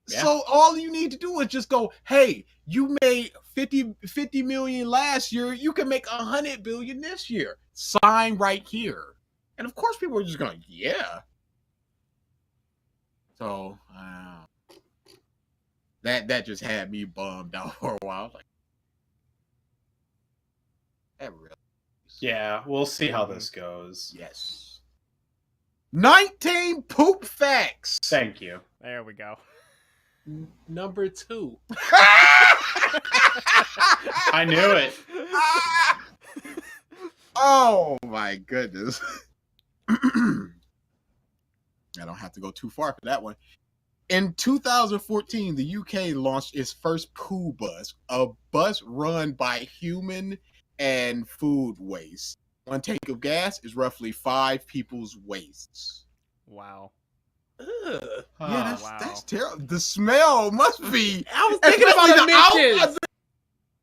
Speaker 4: Yeah.
Speaker 1: So all you need to do is just go, hey, you made 50 million last year, you can make 100 billion this year. Sign right here. And of course people are just going, yeah. So that just had me bummed out for a while. Like, that really.
Speaker 4: Yeah, we'll see how this goes.
Speaker 1: Yes. 19 poop facts.
Speaker 4: Thank you.
Speaker 3: There we go.
Speaker 2: Number 2.
Speaker 4: I knew it.
Speaker 1: Oh my goodness. I don't have to go too far for that one. In 2014, the UK launched its first poo bus, a bus run by human and food waste. One tank of gas is roughly 5 people's wastes.
Speaker 3: Wow.
Speaker 2: Ugh.
Speaker 1: Yeah,
Speaker 3: wow.
Speaker 1: that's terrible. The smell must be.
Speaker 2: I was thinking about the emissions.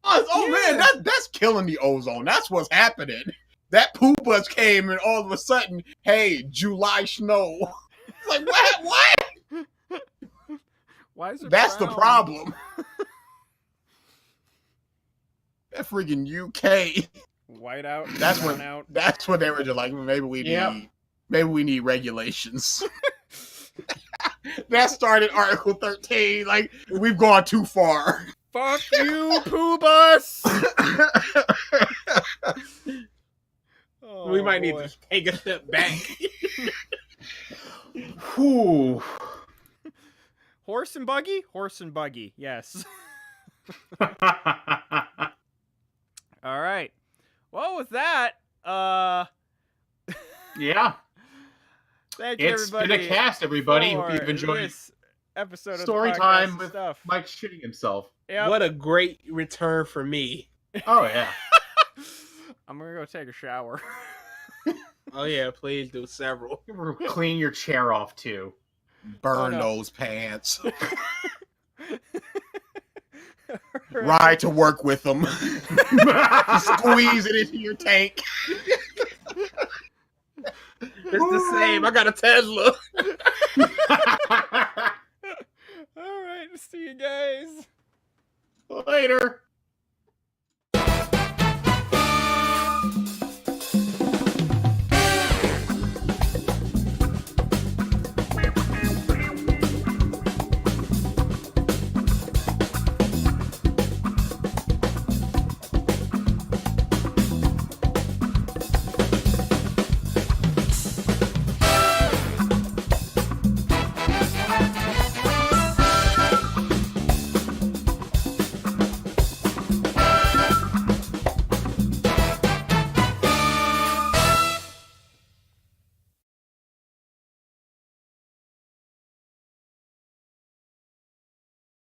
Speaker 1: Oh man, that's killing the ozone. That's what's happening. That poo bus came, and all of a sudden, hey, July snow. It's like what?
Speaker 3: Why is it
Speaker 1: That's
Speaker 3: brown?
Speaker 1: the problem. That freaking UK.
Speaker 3: White out.
Speaker 1: That's
Speaker 3: brown
Speaker 1: when.
Speaker 3: out.
Speaker 1: That's when they were just like, maybe we need regulations. That started Article 13. Like, we've gone too far.
Speaker 3: Fuck you, poo bus.
Speaker 2: We might need to take a step back.
Speaker 4: Whew.
Speaker 3: Horse and buggy? Horse and buggy, yes. All right. Well, with that,
Speaker 4: yeah.
Speaker 3: Thank you, everybody.
Speaker 4: It's been a cast, everybody. Hope you've enjoyed
Speaker 3: this episode of
Speaker 4: Story
Speaker 3: the
Speaker 4: Time
Speaker 3: with
Speaker 4: with
Speaker 3: stuff.
Speaker 4: Mike shitting himself.
Speaker 3: Yep.
Speaker 2: What a great return for me.
Speaker 4: Oh, yeah.
Speaker 3: I'm going to go take a shower.
Speaker 2: Oh, yeah, please do several.
Speaker 4: Clean your chair off, too.
Speaker 1: Burn those pants. Ride to work with them. Squeeze it into your tank.
Speaker 2: It's the same. I got a Tesla.
Speaker 3: All right. See you guys.
Speaker 4: Later.